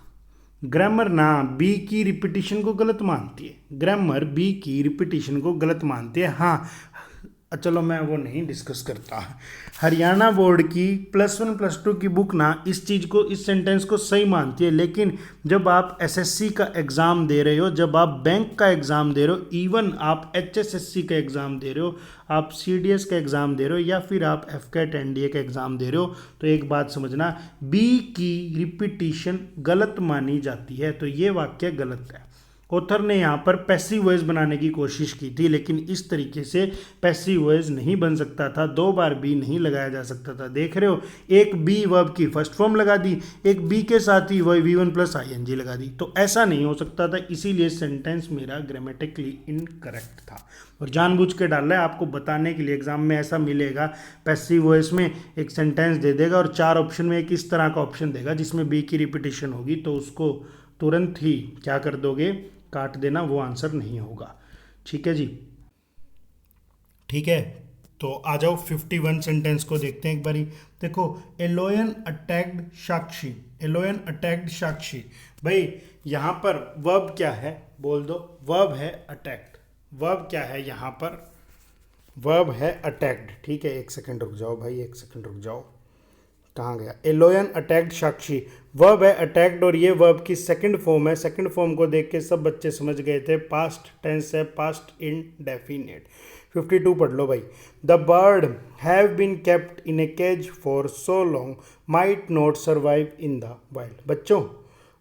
S1: ग्रामर ना बी की रिपीटिशन को गलत मानती है। ग्रामर बी की रिपीटिशन को गलत मानती है। हाँ चलो मैं वो नहीं डिस्कस करता। हरियाणा बोर्ड की +1 +2 की बुक ना इस चीज़ को, इस सेंटेंस को सही मानती है, लेकिन जब आप एसएससी का एग्ज़ाम दे रहे हो, जब आप बैंक का एग्ज़ाम दे रहे हो, इवन आप एचएसएससी का एग्ज़ाम दे रहे हो, आप सीडीएस का एग्ज़ाम दे रहे हो, या फिर आप एफकेट एनडीए का एग्ज़ाम दे रहे हो, तो एक बात समझना, बी की रिपीटिशन गलत मानी जाती है। तो ये वाक्य गलत है। ऑथर ने यहाँ पर पैसिव वॉइस बनाने की कोशिश की थी, लेकिन इस तरीके से पैसिव वॉइस नहीं बन सकता था। दो बार बी नहीं लगाया जा सकता था। देख रहे हो, एक बी वर्ब की फर्स्ट फॉर्म लगा दी, एक बी के साथ ही वही V1 + ing लगा दी, तो ऐसा नहीं हो सकता था। इसीलिए सेंटेंस मेरा ग्रामेटिकली इनकरेक्ट था, और जानबूझ के डाला है आपको बताने के लिए। एग्जाम में ऐसा मिलेगा, पैसिव वॉइस में एक सेंटेंस दे देगा और 4 ऑप्शन में एक इस तरह का ऑप्शन देगा जिसमें बी की रिपीटिशन होगी, तो उसको तुरंत ही क्या कर दोगे? काट देना, वो आंसर नहीं होगा। ठीक है जी, ठीक है। तो आ जाओ 51 सेंटेंस को देखते हैं एक बारी। देखो, ए लॉयन अटैक्ड साक्षी, ए लॉयन अटैक्ड साक्षी। भाई यहाँ पर वर्ब क्या है? बोल दो। वर्ब है अटैक्ड। वर्ब क्या है यहाँ पर? वर्ब है अटैक्ड। ठीक है, एक सेकंड रुक जाओ भाई, एक सेकंड रुक जाओ। कहाँ गया? A lion attacked Sakshi, verb है अटैक्ड, और ये वर्ब की सेकंड फॉर्म है। सेकंड फॉर्म को देख के सब बच्चे समझ गए थे, पास्ट टेंस है, पास्ट इंडेफिनिट। 52 पढ़ लो भाई। The bird have been kept in a cage for so long might not survive in the wild. बच्चों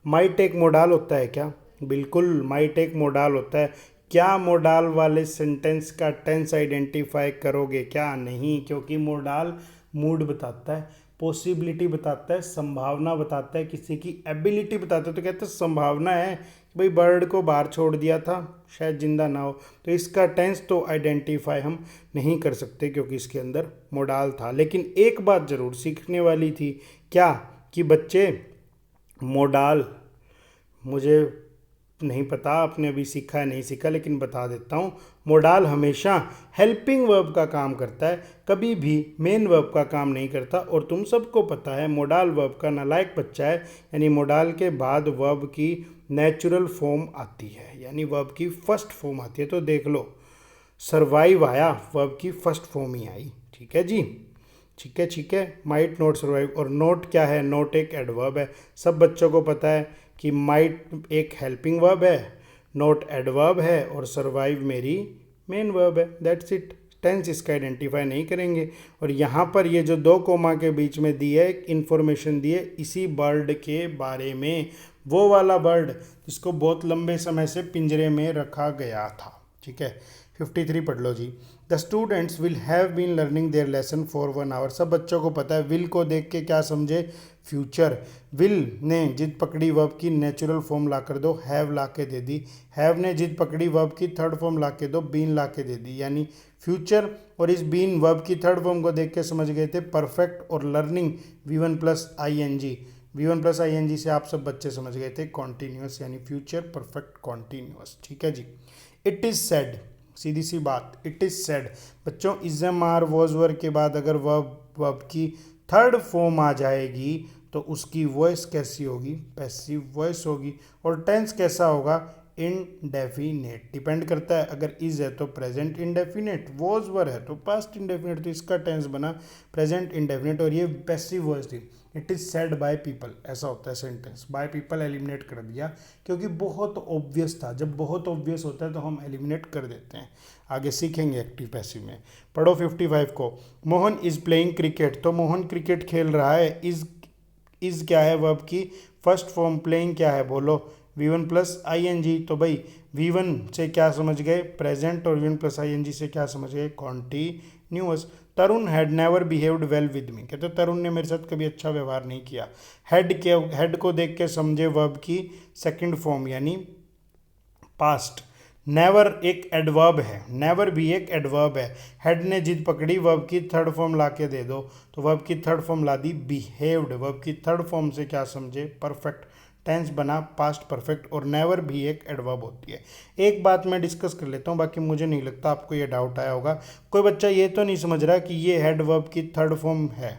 S1: माइट एक मोडाल होता है क्या? बिल्कुल, माइट एक मोडाल होता है। क्या मोडाल वाले सेंटेंस का टेंस आइडेंटिफाई करोगे क्या? नहीं, क्योंकि मोडाल मूड बताता है, पॉसिबिलिटी बताता है, संभावना बताता है, किसी की एबिलिटी बताता है। तो कहते हैं संभावना है कि भाई बर्ड को बाहर छोड़ दिया था, शायद जिंदा ना हो, तो इसका टेंस तो आइडेंटिफाई हम नहीं कर सकते क्योंकि इसके अंदर मोडाल था। लेकिन एक बात ज़रूर सीखने वाली थी, क्या? कि बच्चे मोडाल, मुझे नहीं पता आपने अभी सीखा है नहीं सीखा, लेकिन बता देता हूँ, मोडाल हमेशा हेल्पिंग वर्ब का काम करता है, कभी भी मेन वर्ब का काम नहीं करता। और तुम सबको पता है मोडाल वर्ब का नालायक बच्चा है, यानी मोडाल के बाद वर्ब की नेचुरल फॉर्म आती है, यानी वर्ब की फर्स्ट फॉर्म आती है। तो देख लो, सर्वाइव आया, वर्ब की फर्स्ट फॉर्म ही आई। ठीक है जी, ठीक है, ठीक है। माइट नॉट सर्वाइव, और नोट क्या है? नोट एक एडवर्ब है। सब बच्चों को पता है कि माइट एक हेल्पिंग वर्ब है, नोट एडवर्ब है, और सर्वाइव मेरी मेन वर्ब है। That's it. टेंस इसका आइडेंटिफाई नहीं करेंगे। और यहाँ पर ये जो 2 कोमा के बीच में दी है इंफॉर्मेशन दी है इसी बर्ड के बारे में, वो वाला बर्ड जिसको बहुत लंबे समय से पिंजरे में रखा गया था। ठीक है, 53 पढ़ लो जी। The students will have been learning their lesson for 1 hour. सब बच्चों को पता है विल को देख के क्या समझे, फ्यूचर। विल ने जिद पकड़ी वर्ब की नेचुरल फॉर्म ला कर दो, हैव ला के दे दी। हैव ने जिद पकड़ी वर्ब की थर्ड फॉर्म ला के दो, बीन ला के दे दी, यानी फ्यूचर। और इस बीन वर्ब की थर्ड फॉर्म को देख के समझ गए थे परफेक्ट। और learning V1 plus ING, V1 plus ING से आप सब बच्चे समझ गए थे कॉन्टीन्यूअस, यानी फ्यूचर परफेक्ट कॉन्टीन्यूअस। ठीक है जी। इट इज़ सेड, सीधी सी बात, इट इज़ सेड। बच्चों इज़म आर वॉज वर के बाद अगर वर्ब की थर्ड फॉर्म आ जाएगी तो उसकी वॉइस कैसी होगी, पैसिव वॉइस होगी। और टेंस कैसा होगा, इनडेफिनेट। डिपेंड करता है, अगर इज है तो प्रेजेंट इंडेफिनेट, वॉज वर है तो पास्ट इंडेफिनेट, तो इसका टेंस बना प्रेजेंट इंडेफिनेट। और ये पैसिव वॉइस थी, it is said by people, ऐसा होता है सेंटेंस। बाय पीपल एलिमिनेट कर दिया क्योंकि बहुत ऑब्वियस था। जब बहुत ऑब्वियस होता है तो हम एलिमिनेट कर देते हैं। आगे सीखेंगे एक्टिव पैसिव में। पढ़ो 55 को। मोहन इज़ प्लेइंग क्रिकेट, तो मोहन क्रिकेट खेल रहा है। इज़ क्या है वर्ब की फर्स्ट फॉर्म, प्लेइंग क्या है बोलो, V1 प्लस ING। तो भाई V1 से क्या समझ गए, प्रेजेंट। और V1 प्लस ING से क्या समझ गए, continuous. Tarun had never behaved well with me, कहते तरुण ने मेरे साथ कभी अच्छा व्यवहार नहीं किया। हेड को देख के समझे वर्ब की सेकंड फॉर्म यानी पास्ट। नेवर एक एडवर्ब है, नेवर भी एक एडवर्ब है। हेड ने जिद पकड़ी, वर्ब की थर्ड फॉर्म ला के दे दो, तो वर्ब की थर्ड फॉर्म ला दी बिहेव्ड। वर्ब की थर्ड फॉर्म से क्या समझे, परफेक्ट। टेंस बना पास्ट परफेक्ट। और नेवर भी एक एडवर्ब होती है। एक बात मैं डिस्कस कर लेता हूँ, बाकी मुझे नहीं लगता आपको ये डाउट आया होगा। कोई बच्चा ये तो नहीं समझ रहा कि ये हेड वर्ब की थर्ड फॉर्म है।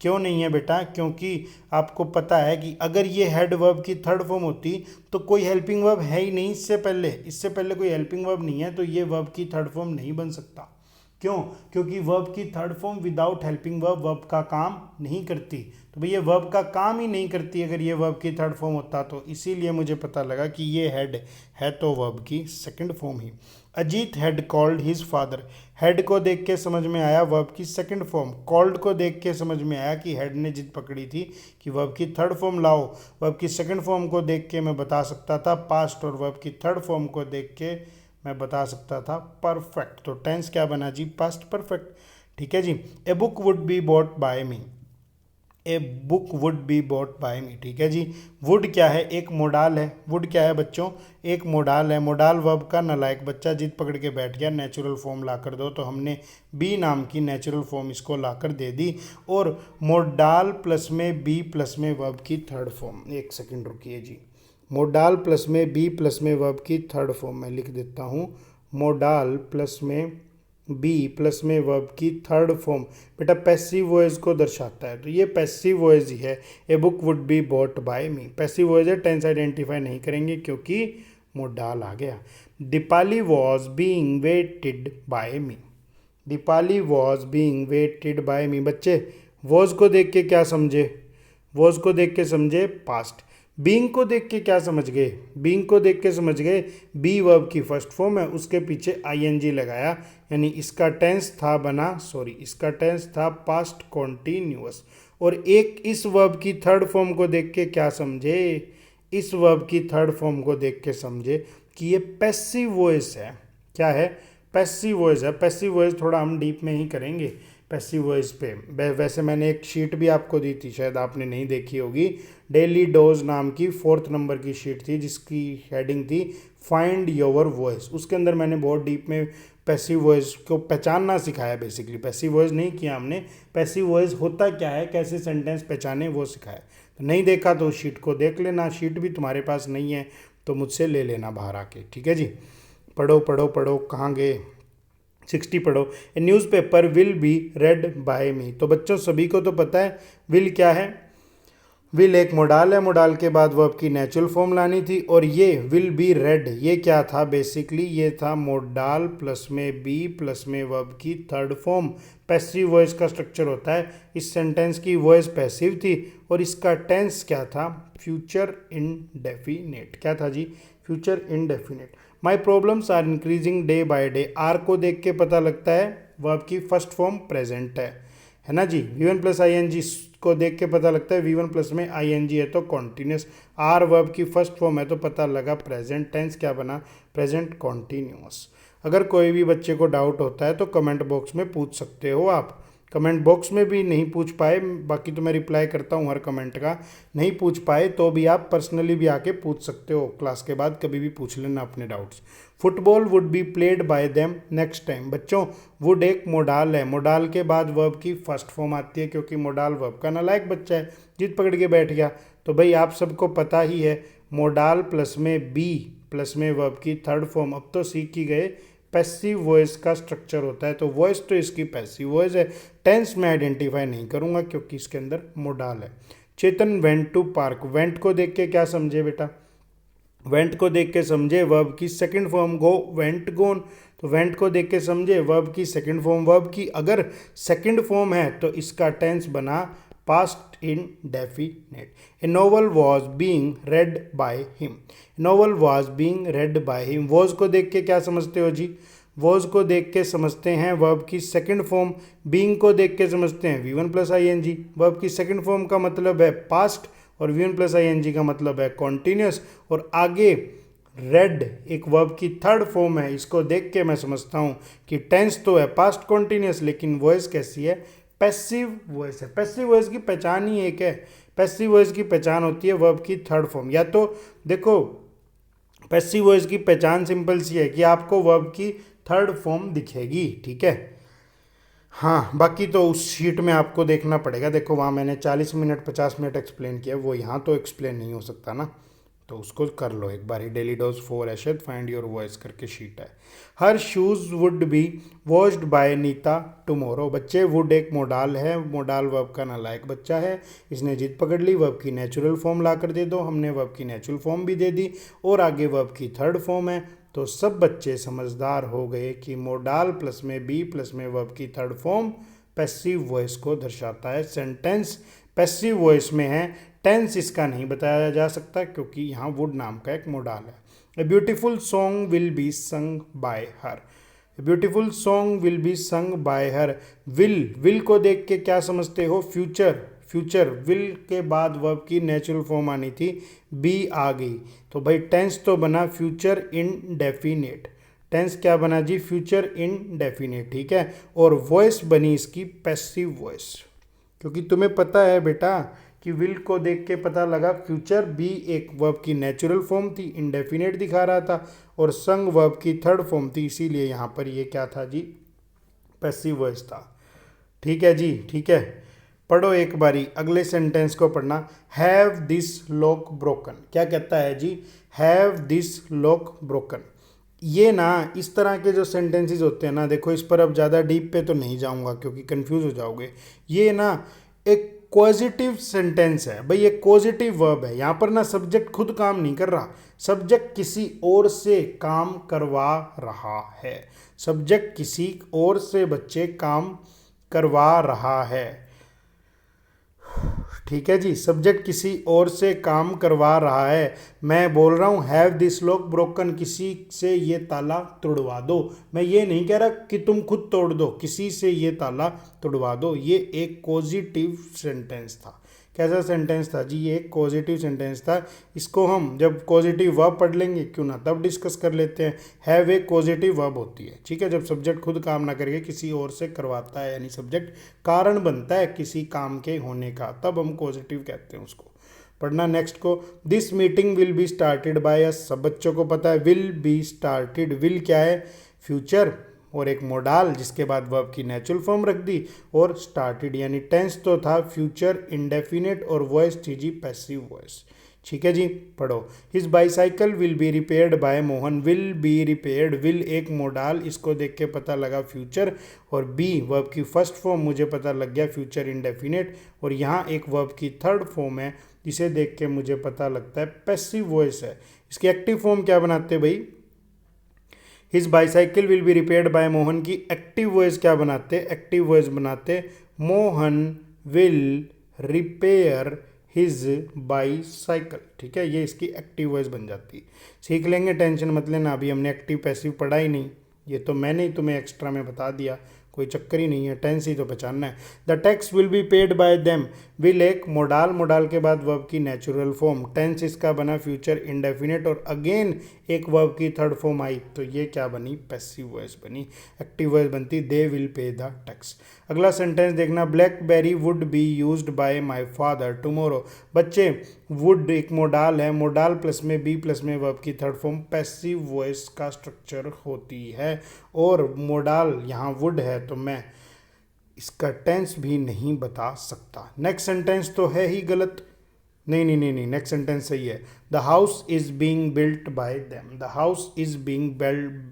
S1: क्यों नहीं है बेटा, क्योंकि आपको पता है कि अगर ये हेड वर्ब की थर्ड फॉर्म होती तो कोई हेल्पिंग वर्ब है ही नहीं इससे पहले कोई हेल्पिंग वर्ब नहीं है, तो ये वर्ब की थर्ड फॉर्म नहीं बन सकता। क्यों, क्योंकि वर्ब की third form without helping verb का काम नहीं करती। तो भाई ये वर्ब का काम ही नहीं करती अगर ये वर्ब की थर्ड फॉर्म होता, तो इसीलिए मुझे पता लगा कि ये हेड है तो वर्ब की second form he. Ajit had called his father, head को देख के समझ में आया वर्ब की सेकंड फॉर्म। कॉल्ड को देख के समझ में आया कि हेड ने जिद पकड़ी थी कि वर्ब की थर्ड फॉर्म लाओ। वर्ब की सेकंड फॉर्म को देख के मैं बता सकता था पास्ट, और वर्ब की थर्ड फॉर्म को देख के मैं बता सकता था परफेक्ट। तो टेंस क्या बना जी, पास्ट परफेक्ट। ठीक है जी। A book would be bought by me, a book would be bought by me. ठीक है जी। वुड क्या है, एक मोडाल है। वुड क्या है बच्चों, एक मोडाल है। मोडाल वर्ब का नालायक बच्चा जिद पकड़ के बैठ गया, नेचुरल फॉर्म ला कर दो, तो हमने बी नाम की नेचुरल फॉर्म इसको ला कर दे दी। और मोडाल प्लस में बी प्लस में वर्ब की थर्ड फॉर्म, एक सेकंड रुकिए जी। मोडाल प्लस में बी प्लस में वर्ब की थर्ड फॉर्म मैं लिख देता हूँ। मोडाल प्लस में बी प्लस में वर्ब की थर्ड फॉर्म बेटा पैसिव वॉइस को दर्शाता है, तो ये पैसिव वॉइस ही है। ए book would be bought by me, passive voice है। टेंस आइडेंटिफाई नहीं करेंगे क्योंकि मोडाल आ गया। Deepali was being waited by me, Deepali was being waited by me. बच्चे वॉज को देख के क्या समझे, वॉज को देख के समझे पास्ट। बीइंग को देख के क्या समझ गए, बीइंग को देख के समझ गए बी वर्ब की फर्स्ट फॉर्म है, उसके पीछे ING लगाया, यानी इसका टेंस था बना इसका टेंस था पास्ट कॉन्टीन्यूअस। और एक इस वर्ब की थर्ड फॉर्म को देख के क्या समझे, इस वर्ब की थर्ड फॉर्म को देख के समझे कि ये पैसिव वॉइस है। क्या है, पैसिव वॉइस है। पैसिव वॉइस थोड़ा हम डीप में ही करेंगे पैसिव वॉइस पे। वैसे मैंने एक शीट भी आपको दी थी, शायद आपने नहीं देखी होगी। डेली डोज नाम की 4th नंबर की शीट थी जिसकी हेडिंग थी फाइंड योर वॉइस। उसके अंदर मैंने बहुत डीप में पैसिव वॉइस को पहचानना सिखाया। बेसिकली पैसिव वॉइस नहीं किया हमने, पैसिव वॉइस होता क्या है, कैसे सेंटेंस पहचाने वो सिखाया। तो नहीं देखा तो शीट को देख लेना, शीट भी तुम्हारे पास नहीं है तो मुझसे ले लेना बाहर आके। ठीक है जी। पढ़ो पढ़ो पढ़ो, कहाँ गए, 60 पढ़ो। A newspaper will be read by me. तो बच्चों सभी को तो पता है विल क्या है, विल एक मोडाल है, मोडाल के बाद वर्ब की नेचुरल फॉर्म लानी थी। और ये विल बी रेड ये क्या था, बेसिकली ये था मोडाल प्लस में बी प्लस में वर्ब की थर्ड फॉर्म। पैसिव वॉइस का स्ट्रक्चर होता है। इस सेंटेंस की वॉइस पैसिव थी और इसका टेंस क्या था, फ्यूचर इनडेफिनेट। क्या था जी, future indefinite. My problems are increasing day by day. Are को देख के पता लगता है वर्ब की फर्स्ट फॉर्म प्रेजेंट है ना जी। V1 प्लस ING को देख के पता लगता है V1 प्लस में ING है तो कॉन्टिन्यूस। आर वर्ब की फर्स्ट फॉर्म है तो पता लगा प्रेजेंट टेंस क्या बना, प्रेजेंट कॉन्टिन्यूस। अगर कोई भी बच्चे को डाउट होता है तो कमेंट बॉक्स में पूछ सकते हो आप। कमेंट बॉक्स में भी नहीं पूछ पाए, बाकी तो मैं रिप्लाई करता हूँ हर कमेंट का, नहीं पूछ पाए तो भी आप पर्सनली भी आके पूछ सकते हो, क्लास के बाद कभी भी पूछ लेना अपने doubts. Football would be played by them next time. बच्चों वुड एक मोडाल है, मोडाल के बाद वर्ब की फर्स्ट फॉर्म आती है क्योंकि मोडाल वर्ब का नालायक बच्चा है, जिद पकड़ के बैठ गया। तो भाई आप सबको पता ही है मोडाल प्लस में बी प्लस में वर्ब की थर्ड फॉर्म, अब तो सीख ही गए पैसिव वॉइस का स्ट्रक्चर होता है, तो वॉइस तो इसकी पैसिव वॉइस है। टेंस में आइडेंटिफाई नहीं करूंगा क्योंकि इसके अंदर मोडाल है। चेतन वेंट टू पार्क, वेंट को देख के क्या समझे बेटा, वेंट को देख के समझे वर्ब की सेकंड फॉर्म गो, वेंट गोन। तो वेंट को देख के समझे वर्ब की सेकंड फॉर्म, वर्ब की अगर सेकंड फॉर्म है तो इसका टेंस बना past indefinite. A novel was being red by him, novel was being red by him. Was को देख के क्या समझते हो जी, वॉज को देख के समझते हैं वर्ब की सेकंड फॉर्म, बीइंग को देख के समझते हैं V1 प्लस ING। वर्ब की सेकंड फॉर्म का मतलब है पास्ट और V1 प्लस ING का मतलब है कॉन्टिन्यूस, और आगे रेड एक वर्ब की थर्ड फॉर्म है, इसको देख के मैं समझता हूँ कि टेंस तो है पास्ट कॉन्टिन्यूस लेकिन वॉइस कैसी है, पैसिव वॉइस है। पैसिव वॉइस की पहचान ही एक है, पैसिव वॉइस की पहचान होती है वर्ब की थर्ड फॉर्म। या तो देखो पैसिव वॉइस की पहचान सिंपल सी है कि आपको वर्ब की थर्ड फॉर्म दिखेगी, ठीक है। हाँ बाकी तो उस शीट में आपको देखना पड़ेगा, देखो वहाँ मैंने 40 मिनट 50 मिनट एक्सप्लेन किया, वो यहाँ तो एक्सप्लेन नहीं हो सकता ना, तो उसको कर लो एक बार ही। डेली डोज 4 एशद फाइंड योर वॉइस करके शीट है। Her shoes would be washed by Nita tomorrow. बच्चे वुड एक मोडाल है, मोडाल वर्ब का नालायक बच्चा है, इसने जिद पकड़ ली, वर्ब की नेचुरल फॉर्म ला कर दे दो, हमने वर्ब की नेचुरल फॉर्म भी दे दी और आगे वर्ब की थर्ड फॉर्म है। तो सब बच्चे समझदार हो गए कि मोडाल प्लस में बी प्लस में वर्ब की थर्ड फॉर्म पैसिव वॉइस को दर्शाता है। सेंटेंस पैसिव वॉइस में है, टेंस इसका नहीं बताया जा सकता क्योंकि यहाँ वुड नाम का एक मोडाल है। A beautiful song will be sung by her, a beautiful song will be sung by her. Will को देख के क्या समझते हो, फ्यूचर, फ्यूचर विल के बाद वर्ब की नेचुरल फॉर्म आनी थी, बी आ गई, तो भाई टेंस तो बना फ्यूचर इनडेफिनिट। टेंस क्या बना जी, फ्यूचर इनडेफिनिट, ठीक है। और वॉइस बनी इसकी पैसिव वॉइस, क्योंकि तुम्हें पता है बेटा कि विल को देख के पता लगा फ्यूचर बी एक वर्ब की नेचुरल फॉर्म थी, इनडेफिनिट दिखा रहा था, और संग वर्ब की थर्ड फॉर्म थी, इसीलिए यहाँ पर ये क्या था जी, पैसिव वॉइस था। ठीक है जी, ठीक है। पढ़ो एक बारी, अगले सेंटेंस को पढ़ना। हैव दिस लॉक ब्रोकन, क्या कहता है जी, हैव दिस लॉक ब्रोकन। ये ना इस तरह के जो सेंटेंसेस होते हैं ना, देखो इस पर अब ज़्यादा डीप पे तो नहीं जाऊंगा क्योंकि कंफ्यूज हो जाओगे। ये ना एक पॉजिटिव सेंटेंस है भाई, एक पॉजिटिव वर्ब है, यहाँ पर ना सब्जेक्ट खुद काम नहीं कर रहा, सब्जेक्ट किसी और से काम करवा रहा है, सब्जेक्ट किसी और से बच्चे काम करवा रहा है, ठीक है जी। सब्जेक्ट किसी और से काम करवा रहा है। मैं बोल रहा हूँ हैव दिस लॉक ब्रोकन, किसी से ये ताला तोड़वा दो। मैं ये नहीं कह रहा कि तुम खुद तोड़ दो, किसी से ये ताला तोड़वा दो। ये एक पॉजिटिव सेंटेंस था। कैसा सेंटेंस था जी, ये एक पॉजिटिव सेंटेंस था। इसको हम जब पॉजिटिव वर्ब पढ़ लेंगे क्यों ना तब डिस्कस कर लेते हैं। हैव एक पॉजिटिव वर्ब होती है, ठीक है, जब सब्जेक्ट खुद काम ना करके किसी और से करवाता है, यानी सब्जेक्ट कारण बनता है किसी काम के होने का, तब हम पॉजिटिव कहते हैं उसको। पढ़ना नेक्स्ट को। This meeting will be started by us, सब बच्चों को पता है विल बी स्टार्टेड, विल क्या है, फ्यूचर और एक मोडाल जिसके बाद वर्ब की नेचुरल फॉर्म रख दी, और स्टार्टेड यानी टेंस तो था फ्यूचर इंडेफिनिट और वॉइस थी जी पैसिव वॉइस, ठीक है जी। पढ़ो। His bicycle will be repaired bye Mohan, will be repaired, will एक मोडाल, इसको देख के पता लगा फ्यूचर, और बी वर्ब की फर्स्ट फॉर्म मुझे पता लग गया फ्यूचर इंडेफिनिट, और यहाँ एक वर्ब की थर्ड फॉर्म है जिसे देख के मुझे पता लगता है पैसिव वॉइस है। इसकी एक्टिव फॉर्म क्या बनाते भाई, his bicycle will be repaired bye Mohan की एक्टिव वॉइस क्या बनाते, एक्टिव वॉइस बनाते Mohan will repair his bicycle, ठीक है, ये इसकी एक्टिव वॉइस बन जाती है। सीख लेंगे, टेंशन मत लेना, अभी हमने एक्टिव पैसिव पढ़ा ही नहीं, ये तो मैंने ही तुम्हें एक्स्ट्रा में बता दिया, कोई चक्कर ही नहीं है, टेंस ही तो पहचानना है। The tax will be paid by them, will एक मोडाल, मोडाल के बाद वर्ब की नेचुरल फॉर्म, टेंस इसका बना फ्यूचर इंडेफिनिट और अगेन एक वर्ब की थर्ड फॉर्म आई, तो ये क्या बनी, पैसिव वॉइस बनी। एक्टिव वॉइस बनती they will pay the tax. अगला सेंटेंस देखना, blackberry would be used by my father tomorrow. बच्चे वुड एक मोडाल है, मोडाल प्लस में बी प्लस में वर्ब की थर्ड फॉर्म पैसिव वॉइस का स्ट्रक्चर होती है, और मोडाल यहाँ वुड है तो मैं इसका टेंस भी नहीं बता सकता। नेक्स्ट सेंटेंस तो है ही गलत, नहीं, नेक्स्ट सेंटेंस सही है। The house is being built by them, the house is being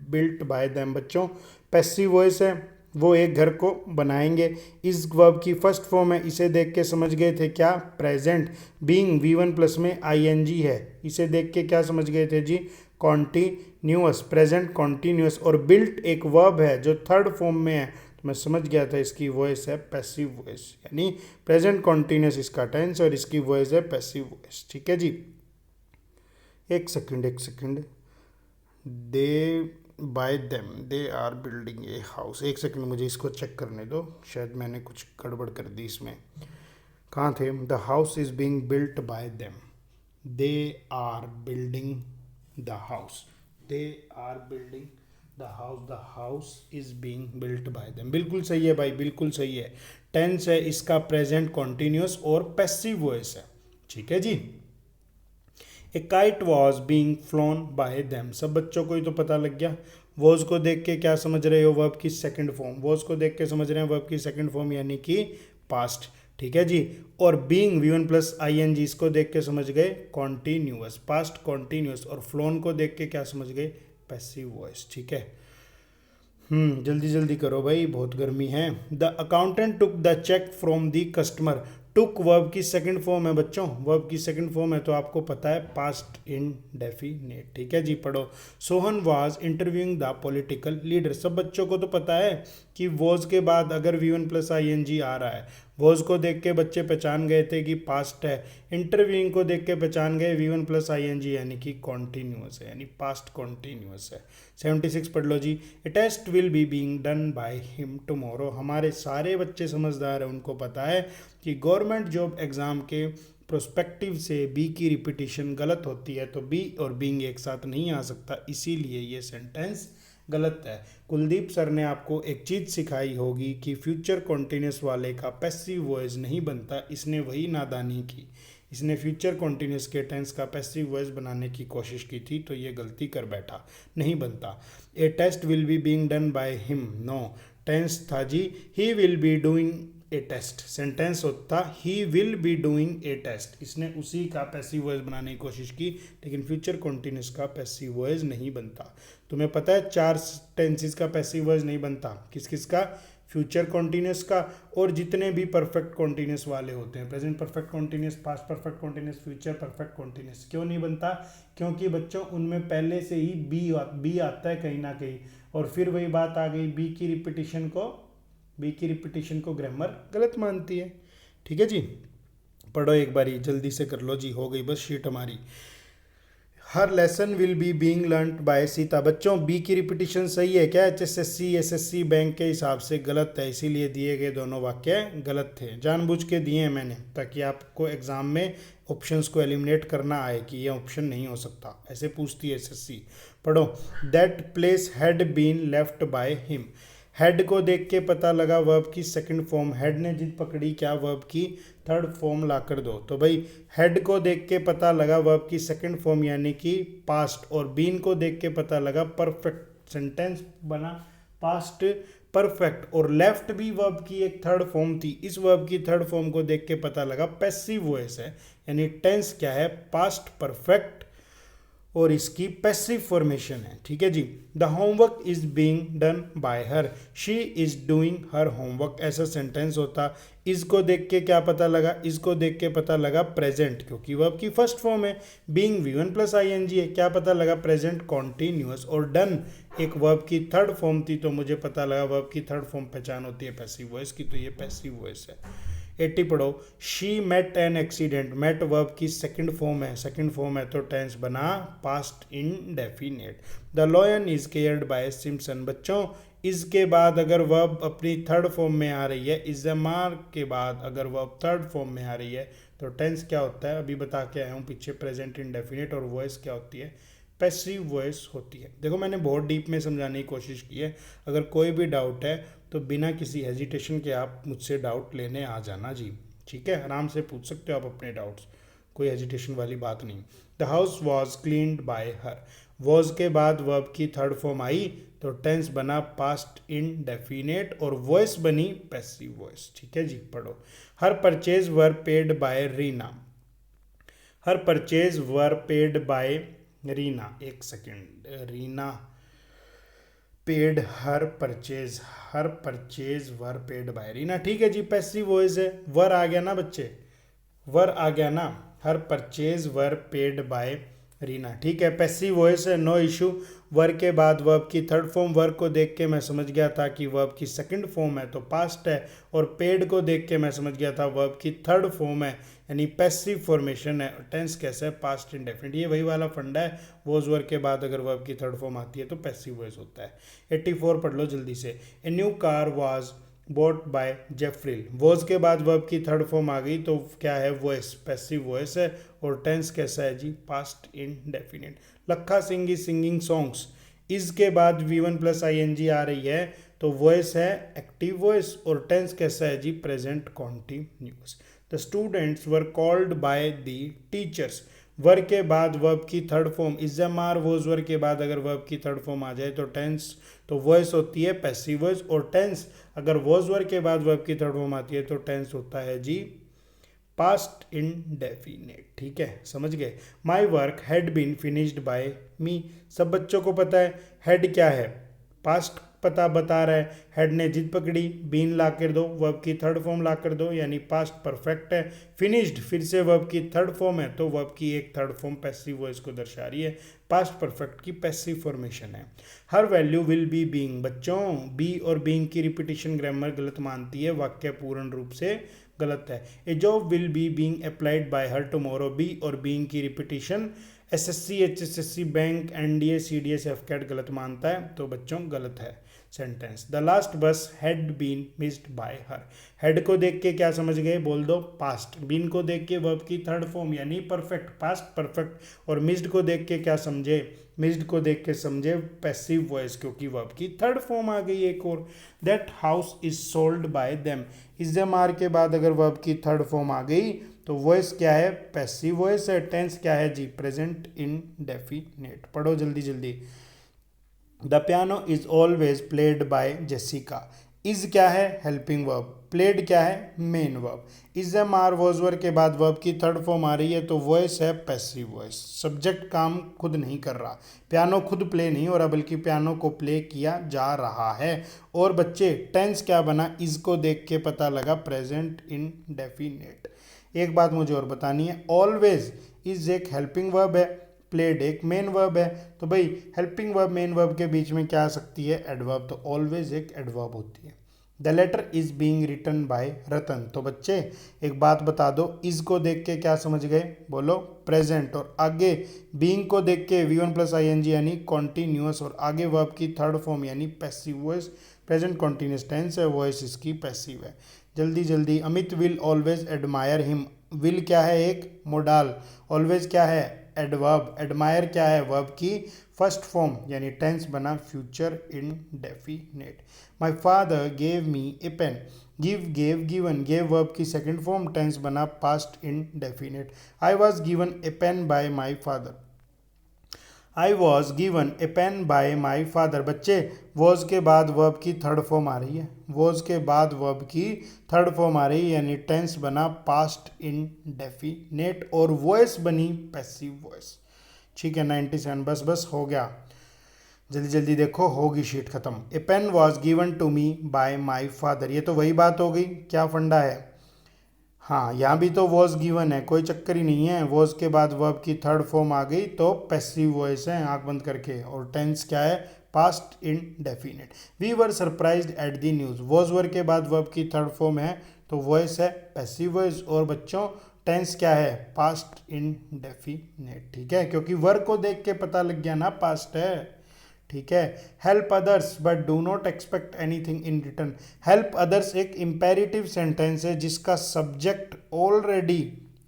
S1: built by them. बच्चों पैसिव वॉइस है, वो एक घर को बनाएंगे, इस वर्ब की फर्स्ट फॉर्म है, इसे देख के समझ गए थे क्या, प्रेजेंट। बीइंग V1 प्लस में ING है, इसे देख के क्या समझ गए थे जी, कॉन्टिन्यूअस, प्रेजेंट कॉन्टिन्यूअस। और बिल्ट एक वर्ब है जो थर्ड फॉर्म में है, तो मैं समझ गया था इसकी वॉइस है पैसिव वॉइस, यानी प्रेजेंट कॉन्टिन्यूअस इसका टेंस और इसकी वॉइस है पैसिव वॉइस। ठीक है जी, एक second, they by them they are building a house, एक सेकंड मुझे इसको चेक करने दो, शायद मैंने कुछ गड़बड़ कर दी इसमें। कहाँ थे, the house is being built by them, they are building the house, they are building the house is being built by them. बिल्कुल सही है भाई, बिल्कुल सही है। टेंस है इसका प्रेजेंट कॉन्टिन्यूअस और पैसिव वॉइस है। ठीक है जी। A kite was being flown by them, सब बच्चों को ही तो पता लग गया। वॉज को देख के क्या समझ रहे हो, वर्ब की सेकंड फॉर्म, वॉज को देख के समझ रहे हैं वर्ब की सेकंड फॉर्म यानी कि पास्ट। ठीक है जी। और बीइंग V1 प्लस ING इसको देख के समझ गए कॉन्टिन्यूअस, पास्ट कॉन्टिन्यूअस। और फ्लोन को देख के क्या समझ गए, पैसिव वॉइस। ठीक है, जल्दी जल्दी करो भाई, बहुत गर्मी है। The accountant took the cheque from the customer, took verb की सेकंड फॉर्म है बच्चों, वर्ब की सेकंड फॉर्म है तो आपको पता है पास्ट इंडेफिनिट। ठीक है जी, पढ़ो। Sohan was interviewing the political leader, सब बच्चों को तो पता है कि वॉज के बाद अगर V1 प्लस ING आ रहा है, वॉज को देख के बच्चे पहचान गए थे कि पास्ट है, इंटरव्यूइंग को देख के पहचान गए V1 प्लस ING यानी कि कॉन्टिन्यूअस है, यानी पास्ट कॉन्टिन्यूअस है। 76 पढ़ लो जी। A test will be being done by him tomorrow, हमारे सारे बच्चे समझदार हैं, उनको पता है कि गवर्नमेंट जॉब एग्ज़ाम के प्रोस्पेक्टिव से बी की रिपीटिशन गलत होती है, तो बी और बीइंग एक साथ नहीं आ सकता, इसीलिए ये सेंटेंस गलत है। कुलदीप सर ने आपको एक चीज़ सिखाई होगी कि फ्यूचर कॉन्टिन्यूस वाले का पैसिव वॉइस नहीं बनता, इसने वही नादानी की, इसने फ्यूचर कॉन्टिन्यूस के टेंस का पैसिव वॉइस बनाने की कोशिश की थी, तो ये गलती कर बैठा, नहीं बनता। A test will be being done by him, no, tense था जी he will be doing a test, sentence होता he will be doing a test, इसने उसी का पैसिव वॉइस बनाने की कोशिश की, लेकिन फ्यूचर कॉन्टिन्यूस का पैसिव वॉइस नहीं बनता। तुम्हें पता है 4 टेंसेस का पैसिव वॉइस नहीं बनता, किस किस का, फ्यूचर कॉन्टिन्यूस का, और जितने भी परफेक्ट कॉन्टिन्यूस वाले होते हैं, present perfect continuous, past perfect continuous, future perfect continuous. क्यों नहीं बनता, क्योंकि बच्चों उनमें पहले से ही बी आता है कहीं ना कहीं, और फिर वही बात आ गई, बी की रिपीटिशन को ग्रामर गलत मानती है। ठीक है जी, पढ़ो एक बारी, जल्दी से कर लो जी, हो गई बस शीट हमारी। Her lesson will be being learned by Sita, बच्चों बी की रिपीटिशन सही है क्या, HSSC SSC बैंक के हिसाब से गलत है, इसीलिए दिए गए दोनों वाक्य गलत थे, जानबूझ के दिए हैं मैंने, ताकि आपको एग्जाम में ऑप्शंस को एलिमिनेट करना आए कि ये ऑप्शन नहीं हो सकता, ऐसे पूछती है SSC। पढ़ो। That place had been left by him, had को देख के पता लगा वर्ब की सेकंड फॉर्म, हेड ने जिद पकड़ी, क्या वर्ब की थर्ड फॉर्म ला कर दो, तो भाई हेड को देख के पता लगा वर्ब की सेकंड फॉर्म यानी कि पास्ट, और बीन को देख के पता लगा परफेक्ट, सेंटेंस बना पास्ट परफेक्ट, और लेफ्ट भी वर्ब की एक थर्ड फॉर्म थी, इस वर्ब की थर्ड फॉर्म को देख के पता लगा पैसिव वॉइस है, यानी टेंस क्या है, पास्ट परफेक्ट, और इसकी पैसिव फॉर्मेशन है। ठीक है जी। The homework is being done by her, she is doing her homework, ऐसा सेंटेंस होता। इसको देख के क्या पता लगा, इसको देख के पता लगा प्रेजेंट, क्योंकि वर्ब की फर्स्ट फॉर्म है, बीइंग V1 प्लस ING है, क्या पता लगा प्रेजेंट कॉन्टिन्यूअस, और डन एक वर्ब की थर्ड फॉर्म थी, तो मुझे पता लगा वर्ब की थर्ड फॉर्म पहचान होती है पैसिव वॉइस की, तो ये पैसिव वॉइस है। 80 पढ़ो। She met an accident, met verb की सेकंड फॉर्म है, सेकंड फॉर्म है तो टेंस बना past indefinite. The lion is cared by Simpson, बच्चों इज के बाद अगर वर्ब अपनी थर्ड फॉर्म में आ रही है, इज़मार के बाद अगर वर्ब थर्ड फॉर्म में आ रही है तो टेंस क्या होता है, अभी बता के आया हूँ पीछे, प्रेजेंट इंडेफिनिट, और वॉइस क्या होती है, पैसिव वॉइस होती है। देखो मैंने बहुत डीप में समझाने की कोशिश की है, अगर कोई भी डाउट है तो बिना किसी हेजिटेशन के आप मुझसे डाउट लेने आ जाना जी, ठीक है, आराम से पूछ सकते हो आप अपने डाउट्स, कोई हेजिटेशन वाली बात नहीं। The house was cleaned bye her, was के बाद वर्ब की थर्ड फॉर्म आई तो टेंस बना पास्ट इंडेफिनिट और वॉइस बनी पैसिव वॉइस, ठीक है जी। पढ़ो, her purchase were paid by Reena, her purchase were paid by Reena, एक second, Reena paid her purchase were paid by Reena, ठीक है जी, पैसिव वॉइस है, वर आ गया ना बच्चे, वर आ गया ना, her purchase were paid by Reena, ठीक है, पैसिव वॉइस है, नो इशू। वर के बाद वर्ब की थर्ड फॉर्म, वर्ब को देख के मैं समझ गया था कि वर्ब की सेकंड फॉर्म है तो पास्ट है, और पेड को देख के मैं समझ गया था वर्ब की थर्ड फॉर्म है यानी पैसिव फॉर्मेशन है, टेंस कैसा है, पास्ट इंडेफिनिट, ये वही वाला फंडा है, वॉज वर के बाद अगर वर्ब की थर्ड फॉर्म आती है तो पैसिव वॉइस होता है। 84 पढ़ लो जल्दी से, a new car was bought by Jeffrey, was के बाद वर्ब की थर्ड फॉर्म आ गई तो क्या है, वॉइस, पैसिव वॉइस है, और टेंस कैसा है जी, पास्ट इंडेफिनिट। लखा Singh is singing songs, is के बाद V1 प्लस ING आ रही है तो वॉइस है एक्टिव वॉइस, और टेंस कैसा है जी, present continuous. The students were called by the teachers, were के बाद वर्ब की third form, is am are was were के बाद अगर वर्ब की थर्ड फॉर्म आ जाए तो टेंस, तो वॉइस होती है पैसिव वॉइस, और टेंस अगर वॉज वर के बाद वर्ब की थर्ड फॉर्म आती है तो टेंस होता है जी पास्ट इंडेफिनिट, ठीक है, समझ गए। My work had been finished by me, सब बच्चों को पता है हैड क्या है, पास्ट पता बता रहा है, हेड ने जिद पकड़ी, बीन ला कर दो, वर्ब की थर्ड फॉर्म ला कर दो यानी पास्ट परफेक्ट है, फिनिश्ड फिर से वर्ब की थर्ड फॉर्म है तो वर्ब की एक थर्ड फॉर्म पैसिव वॉइस को दर्शा रही है, पास्ट परफेक्ट की पैसिव फॉर्मेशन है। Her value will be being, बच्चों बी और बीइंग की रिपीटिशन ग्रामर गलत मानती है, वाक्य पूर्ण रूप से गलत है। A job will be being applied by her tomorrow, be और बीइंग की repetition SSC HSSC bank NDA CDS FCAT गलत मानता है तो बच्चों गलत है sentence. The last bus had been missed by her, had को देख के क्या समझ गए, बोल दो पास्ट, बीन को देख के वर्ब की थर्ड फॉर्म यानी परफेक्ट, पास्ट परफेक्ट, और मिस्ड को देख के क्या समझे, मिस्ड को देख के समझे पैसिव वॉइस क्योंकि वर्ब की थर्ड फॉर्म आ गई एक और। That house is sold by them, is am are के बाद अगर वर्ब की थर्ड फॉर्म आ गई तो वॉइस क्या है, पैसिव वॉइस है, टेंस क्या है जी, प्रेजेंट इंडेफिनिट। पढ़ो जल्दी जल्दी। The piano is always played by Jessica, is क्या है, हेल्पिंग वर्ब, प्लेड क्या है, मेन वर्ब, इज़मार वॉज वर के बाद वर्ब की थर्ड फॉर्म आ रही है तो वॉइस है पैसिव वॉइस, सब्जेक्ट काम खुद नहीं कर रहा, पियानो खुद प्ले नहीं हो रहा बल्कि पियानो को प्ले किया जा रहा है, और बच्चे टेंस क्या बना, इज को देख के पता लगा प्रेजेंट इंडेफिनिट। एक बात मुझे और बतानी है, ऑलवेज इज एक हेल्पिंग वर्ब है, प्लेड एक मेन वर्ब है, तो भाई हेल्पिंग वर्ब मेन वर्ब के बीच में क्या आ सकती है, एडवर्ब, तो ऑलवेज एक एडवर्ब होती है। The letter is being written by Ratan, तो बच्चे एक बात बता दो, इज को देख के क्या समझ गए, बोलो प्रेजेंट, और आगे बीइंग को देख के V1 प्लस ING यानी कॉन्टिन्यूअस, और आगे वर्ब की थर्ड फॉर्म यानी passive voice, present continuous tense है, वॉइस इसकी पैसिव है। जल्दी जल्दी, Amit will always admire him, will क्या है एक मोडाल, ऑलवेज क्या है एडवर्ब, एडमायर क्या है वर्ब की फर्स्ट फॉर्म यानी टेंस बना future indefinite. My father gave me a pen, give gave given, gave verb की सेकंड फॉर्म, टेंस बना past indefinite. I was given a pen by my father, I was given a pen by my father, बच्चे was के बाद verb की third form आ रही है, was के बाद वर्ब की थर्ड फॉर्म आ रही है यानी टेंस बना पास्ट इंडेफिनिट और वॉइस बनी पैसिव वॉइस, ठीक है। 97 बस बस हो गया, जल्दी जल्दी देखो होगी शीट खत्म। A pen was given to me by my father, ये तो वही बात हो गई, क्या फंडा है, हाँ यहाँ भी तो वॉज गिवन है, कोई चक्कर ही नहीं है, वॉज के बाद वर्ब की थर्ड फॉर्म आ गई तो पैसिव वॉइस है आंख बंद करके, और टेंस क्या है past indefinite. We were surprised at the news, was were के बाद वर्ब की थर्ड फॉर्म है तो वॉइस है पैसिव वॉइस, और बच्चों टेंस क्या है पास्ट इंडेफिनिट, ठीक है, क्योंकि वर्ब को देख के पता लग गया ना पास्ट है, ठीक है। Help others but do not expect anything in return. Help others एक इंपेरेटिव सेंटेंस है जिसका सब्जेक्ट ऑलरेडी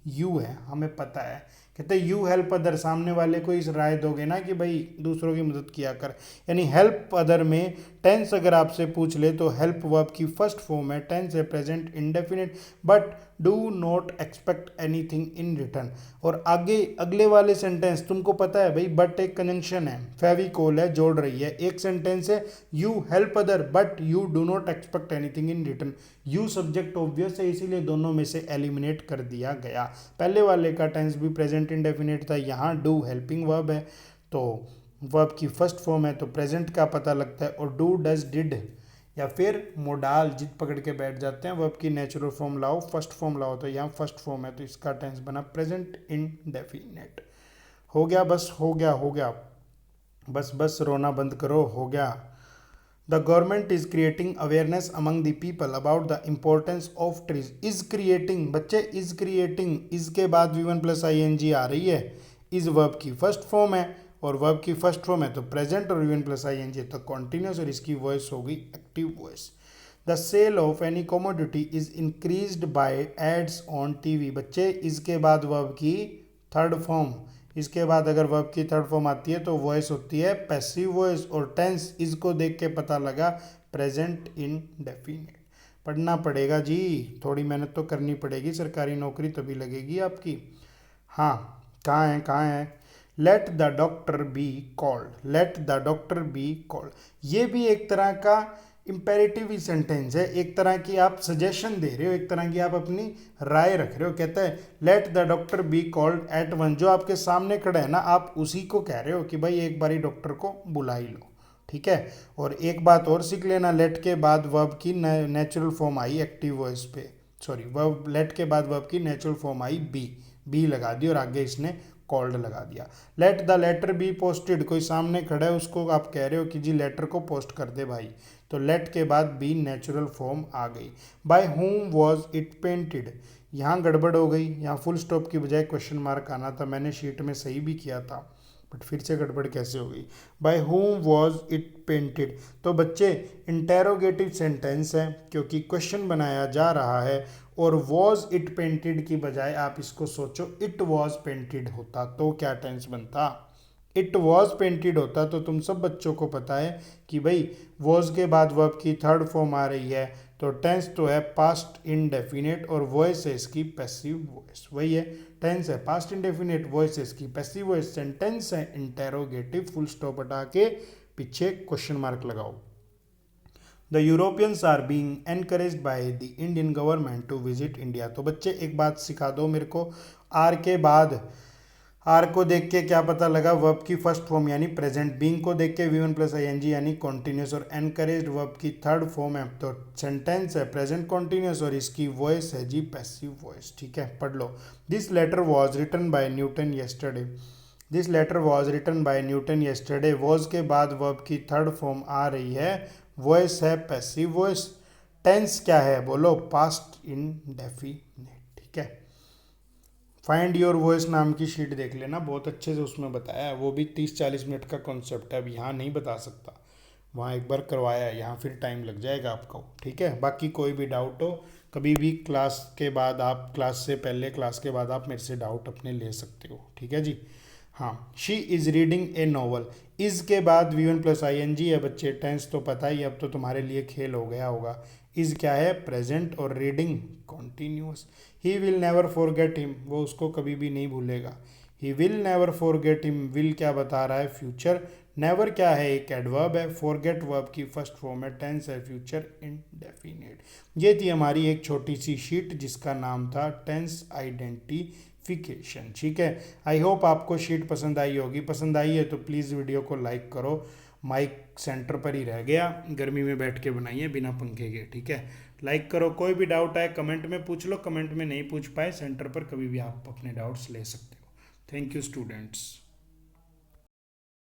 S1: यू है, हमें पता है। कहते हैं यू हेल्प अदर, सामने वाले को इस राय दोगे ना कि भाई दूसरों की मदद किया कर। यानी हेल्प अदर में टेंस अगर आपसे पूछ ले तो हेल्प वर्ब की फर्स्ट फॉर्म है, टेंस है present indefinite, but do not expect anything in return. और आगे अगले वाले सेंटेंस तुमको पता है भाई, बट एक कंजंक्शन है, फेविकोल है, जोड़ रही है। एक सेंटेंस है you help other but you do not expect anything in return. You subject obvious है, इसीलिए दोनों में से एलिमिनेट कर दिया गया। पहले वाले का टेंस भी प्रेजेंट इंडेफिनिट था, यहाँ डू हेल्पिंग वर्ब है तो वर्ब की फर्स्ट फॉर्म है तो प्रेजेंट का पता लगता है। और डू डज डिड या फिर मोडाल जिद पकड़ के बैठ जाते हैं, वर्ब की नेचुरल फॉर्म लाओ, फर्स्ट फॉर्म लाओ, तो यहाँ फर्स्ट फॉर्म है तो इसका टेंस बना प्रेजेंट इंडेफिनिट। हो गया, बस हो गया, हो गया, बस बस रोना बंद करो, हो गया। The government is creating awareness among the people about the importance of trees. Is creating, बच्चे इज क्रिएटिंग, इसके बाद V1 प्लस ING आ रही है। इज वर्ब की फर्स्ट फॉर्म है और वर्ब की फर्स्ट फॉर्म है तो प्रेजेंट और V1 प्लस ING तो कॉन्टिन्यूस, और इसकी वॉइस होगी active voice. The sale of any commodity is increased by ads on TV। बच्चे इसके बाद वर्ब की थर्ड फॉर्म, इसके बाद अगर वर्ब की थर्ड फॉर्म आती है तो वॉइस होती है पैसिव वॉइस। और टेंस इसको देख के पता लगा प्रेजेंट इंडेफिनिट। पढ़ना पड़ेगा जी, थोड़ी मेहनत तो करनी पड़ेगी, सरकारी नौकरी तभी लगेगी आपकी। हाँ, कहाँ है, कहाँ है? Let the doctor be called, let the doctor be called, ये भी एक तरह का इंपेरेटिव ही सेंटेंस है, एक तरह की आप सजेशन दे रहे हो, एक तरह की आप अपनी राय रख रहे हो। कहता है let the doctor be called eight one, जो आपके सामने खड़ा है ना आप उसी को कह रहे हो कि भाई एक बारी डॉक्टर को बुला ही लो, ठीक है। और एक बात और सीख लेना, लेट के बाद वर्ब की natural form I active voice पे, सॉरी वर्ब लेट के बाद वर्ब की नेचुरल फॉर्म आई बी लगा दी और आगे इसने कॉल्ड लगा दिया। Let the letter be posted, कोई सामने खड़ा है उसको आप कह रहे हो कि जी लेटर को पोस्ट कर दे भाई, तो लेट के बाद बी नेचुरल फॉर्म आ गई। By whom was it painted, यहाँ गड़बड़ हो गई, यहाँ फुल स्टॉप की बजाय क्वेश्चन मार्क आना था, मैंने शीट में सही भी किया था बट फिर से गड़बड़ कैसे हो गई। By whom was it painted, तो बच्चे इंटेरोगेटिव सेंटेंस है क्योंकि क्वेश्चन बनाया जा रहा है, और वॉज इट पेंटेड की बजाय आप इसको सोचो इट वॉज पेंटेड होता तो क्या टेंस बनता, इट वॉज पेंटेड होता। तो तुम सब बच्चों को पता है कि भाई वॉज के बाद वर्ब की थर्ड फॉर्म आ रही है तो टेंस तो है पास्ट इंडेफिनिट और वॉइस है इसकी पैसिव वॉइस, वही है टेंस है पास्ट इंडेफिनिट, वॉइस है इसकी पैसिव वॉइस, सेंटेंस है इंटेरोगेटिव, फुल स्टॉप हटा के पीछे क्वेश्चन मार्क लगाओ। The Europeans are being encouraged by the Indian government to visit India. तो बच्चे एक बात सिखा दो मेरे को, आर के बाद, आर को देख के क्या पता लगा वर्ब की फर्स्ट फॉर्म यानी प्रेजेंट, बीइंग को देख के V1 प्लस ING यानी कॉन्टिन्यूस, और एनकरेज्ड वर्ब की थर्ड फॉर्म है तो सेंटेंस है प्रेजेंट कॉन्टिन्यूस और इसकी वॉइस है जी पैसिव वॉइस, ठीक है। पढ़ लो। This letter was written by Newton yesterday, this letter was written by Newton yesterday, was के बाद वर्ब की थर्ड फॉर्म आ रही है, वॉइस है पैसिव वॉइस, टेंस क्या है बोलो, पास्ट इंडेफिनिट, ठीक है। फाइंड योर वॉइस नाम की शीट देख लेना, बहुत अच्छे से उसमें बताया है, वो भी 30-40 मिनट का कॉन्सेप्ट है, अब यहाँ नहीं बता सकता, वहाँ एक बार करवाया है, यहाँ फिर टाइम लग जाएगा आपको, ठीक है। बाकी कोई भी डाउट हो कभी भी क्लास के बाद, आप क्लास से पहले क्लास के बाद आप मेरे से डाउट अपने ले सकते हो, ठीक है जी। हाँ, she is reading A novel, is के बाद V1 प्लस ING है बच्चे, टेंस तो पता ही, अब तो तुम्हारे लिए खेल हो गया होगा। इज़ क्या है प्रेजेंट और reading continuous. He will never forget him, वो उसको कभी भी नहीं भूलेगा। He will never forget him, will क्या बता रहा है फ्यूचर, नेवर क्या है एक एडवर्ब है, फॉरगेट वर्ब की फर्स्ट फॉर्म है, टेंस है फ्यूचर इंडेफिनिट। ये थी हमारी एक छोटी सी शीट जिसका नाम था टेंस आइडेंटिफिकेशन, ठीक है। आई होप आपको शीट पसंद आई होगी, पसंद आई है तो प्लीज़ वीडियो को लाइक करो। माइक सेंटर पर ही रह गया, गर्मी में बैठ के बनाइए बिना पंखे के, ठीक है। लाइक करो, कोई भी डाउट आए कमेंट में पूछ लो, कमेंट में नहीं पूछ पाए सेंटर पर कभी भी आप अपने डाउट्स ले सकते हो। Thank you students.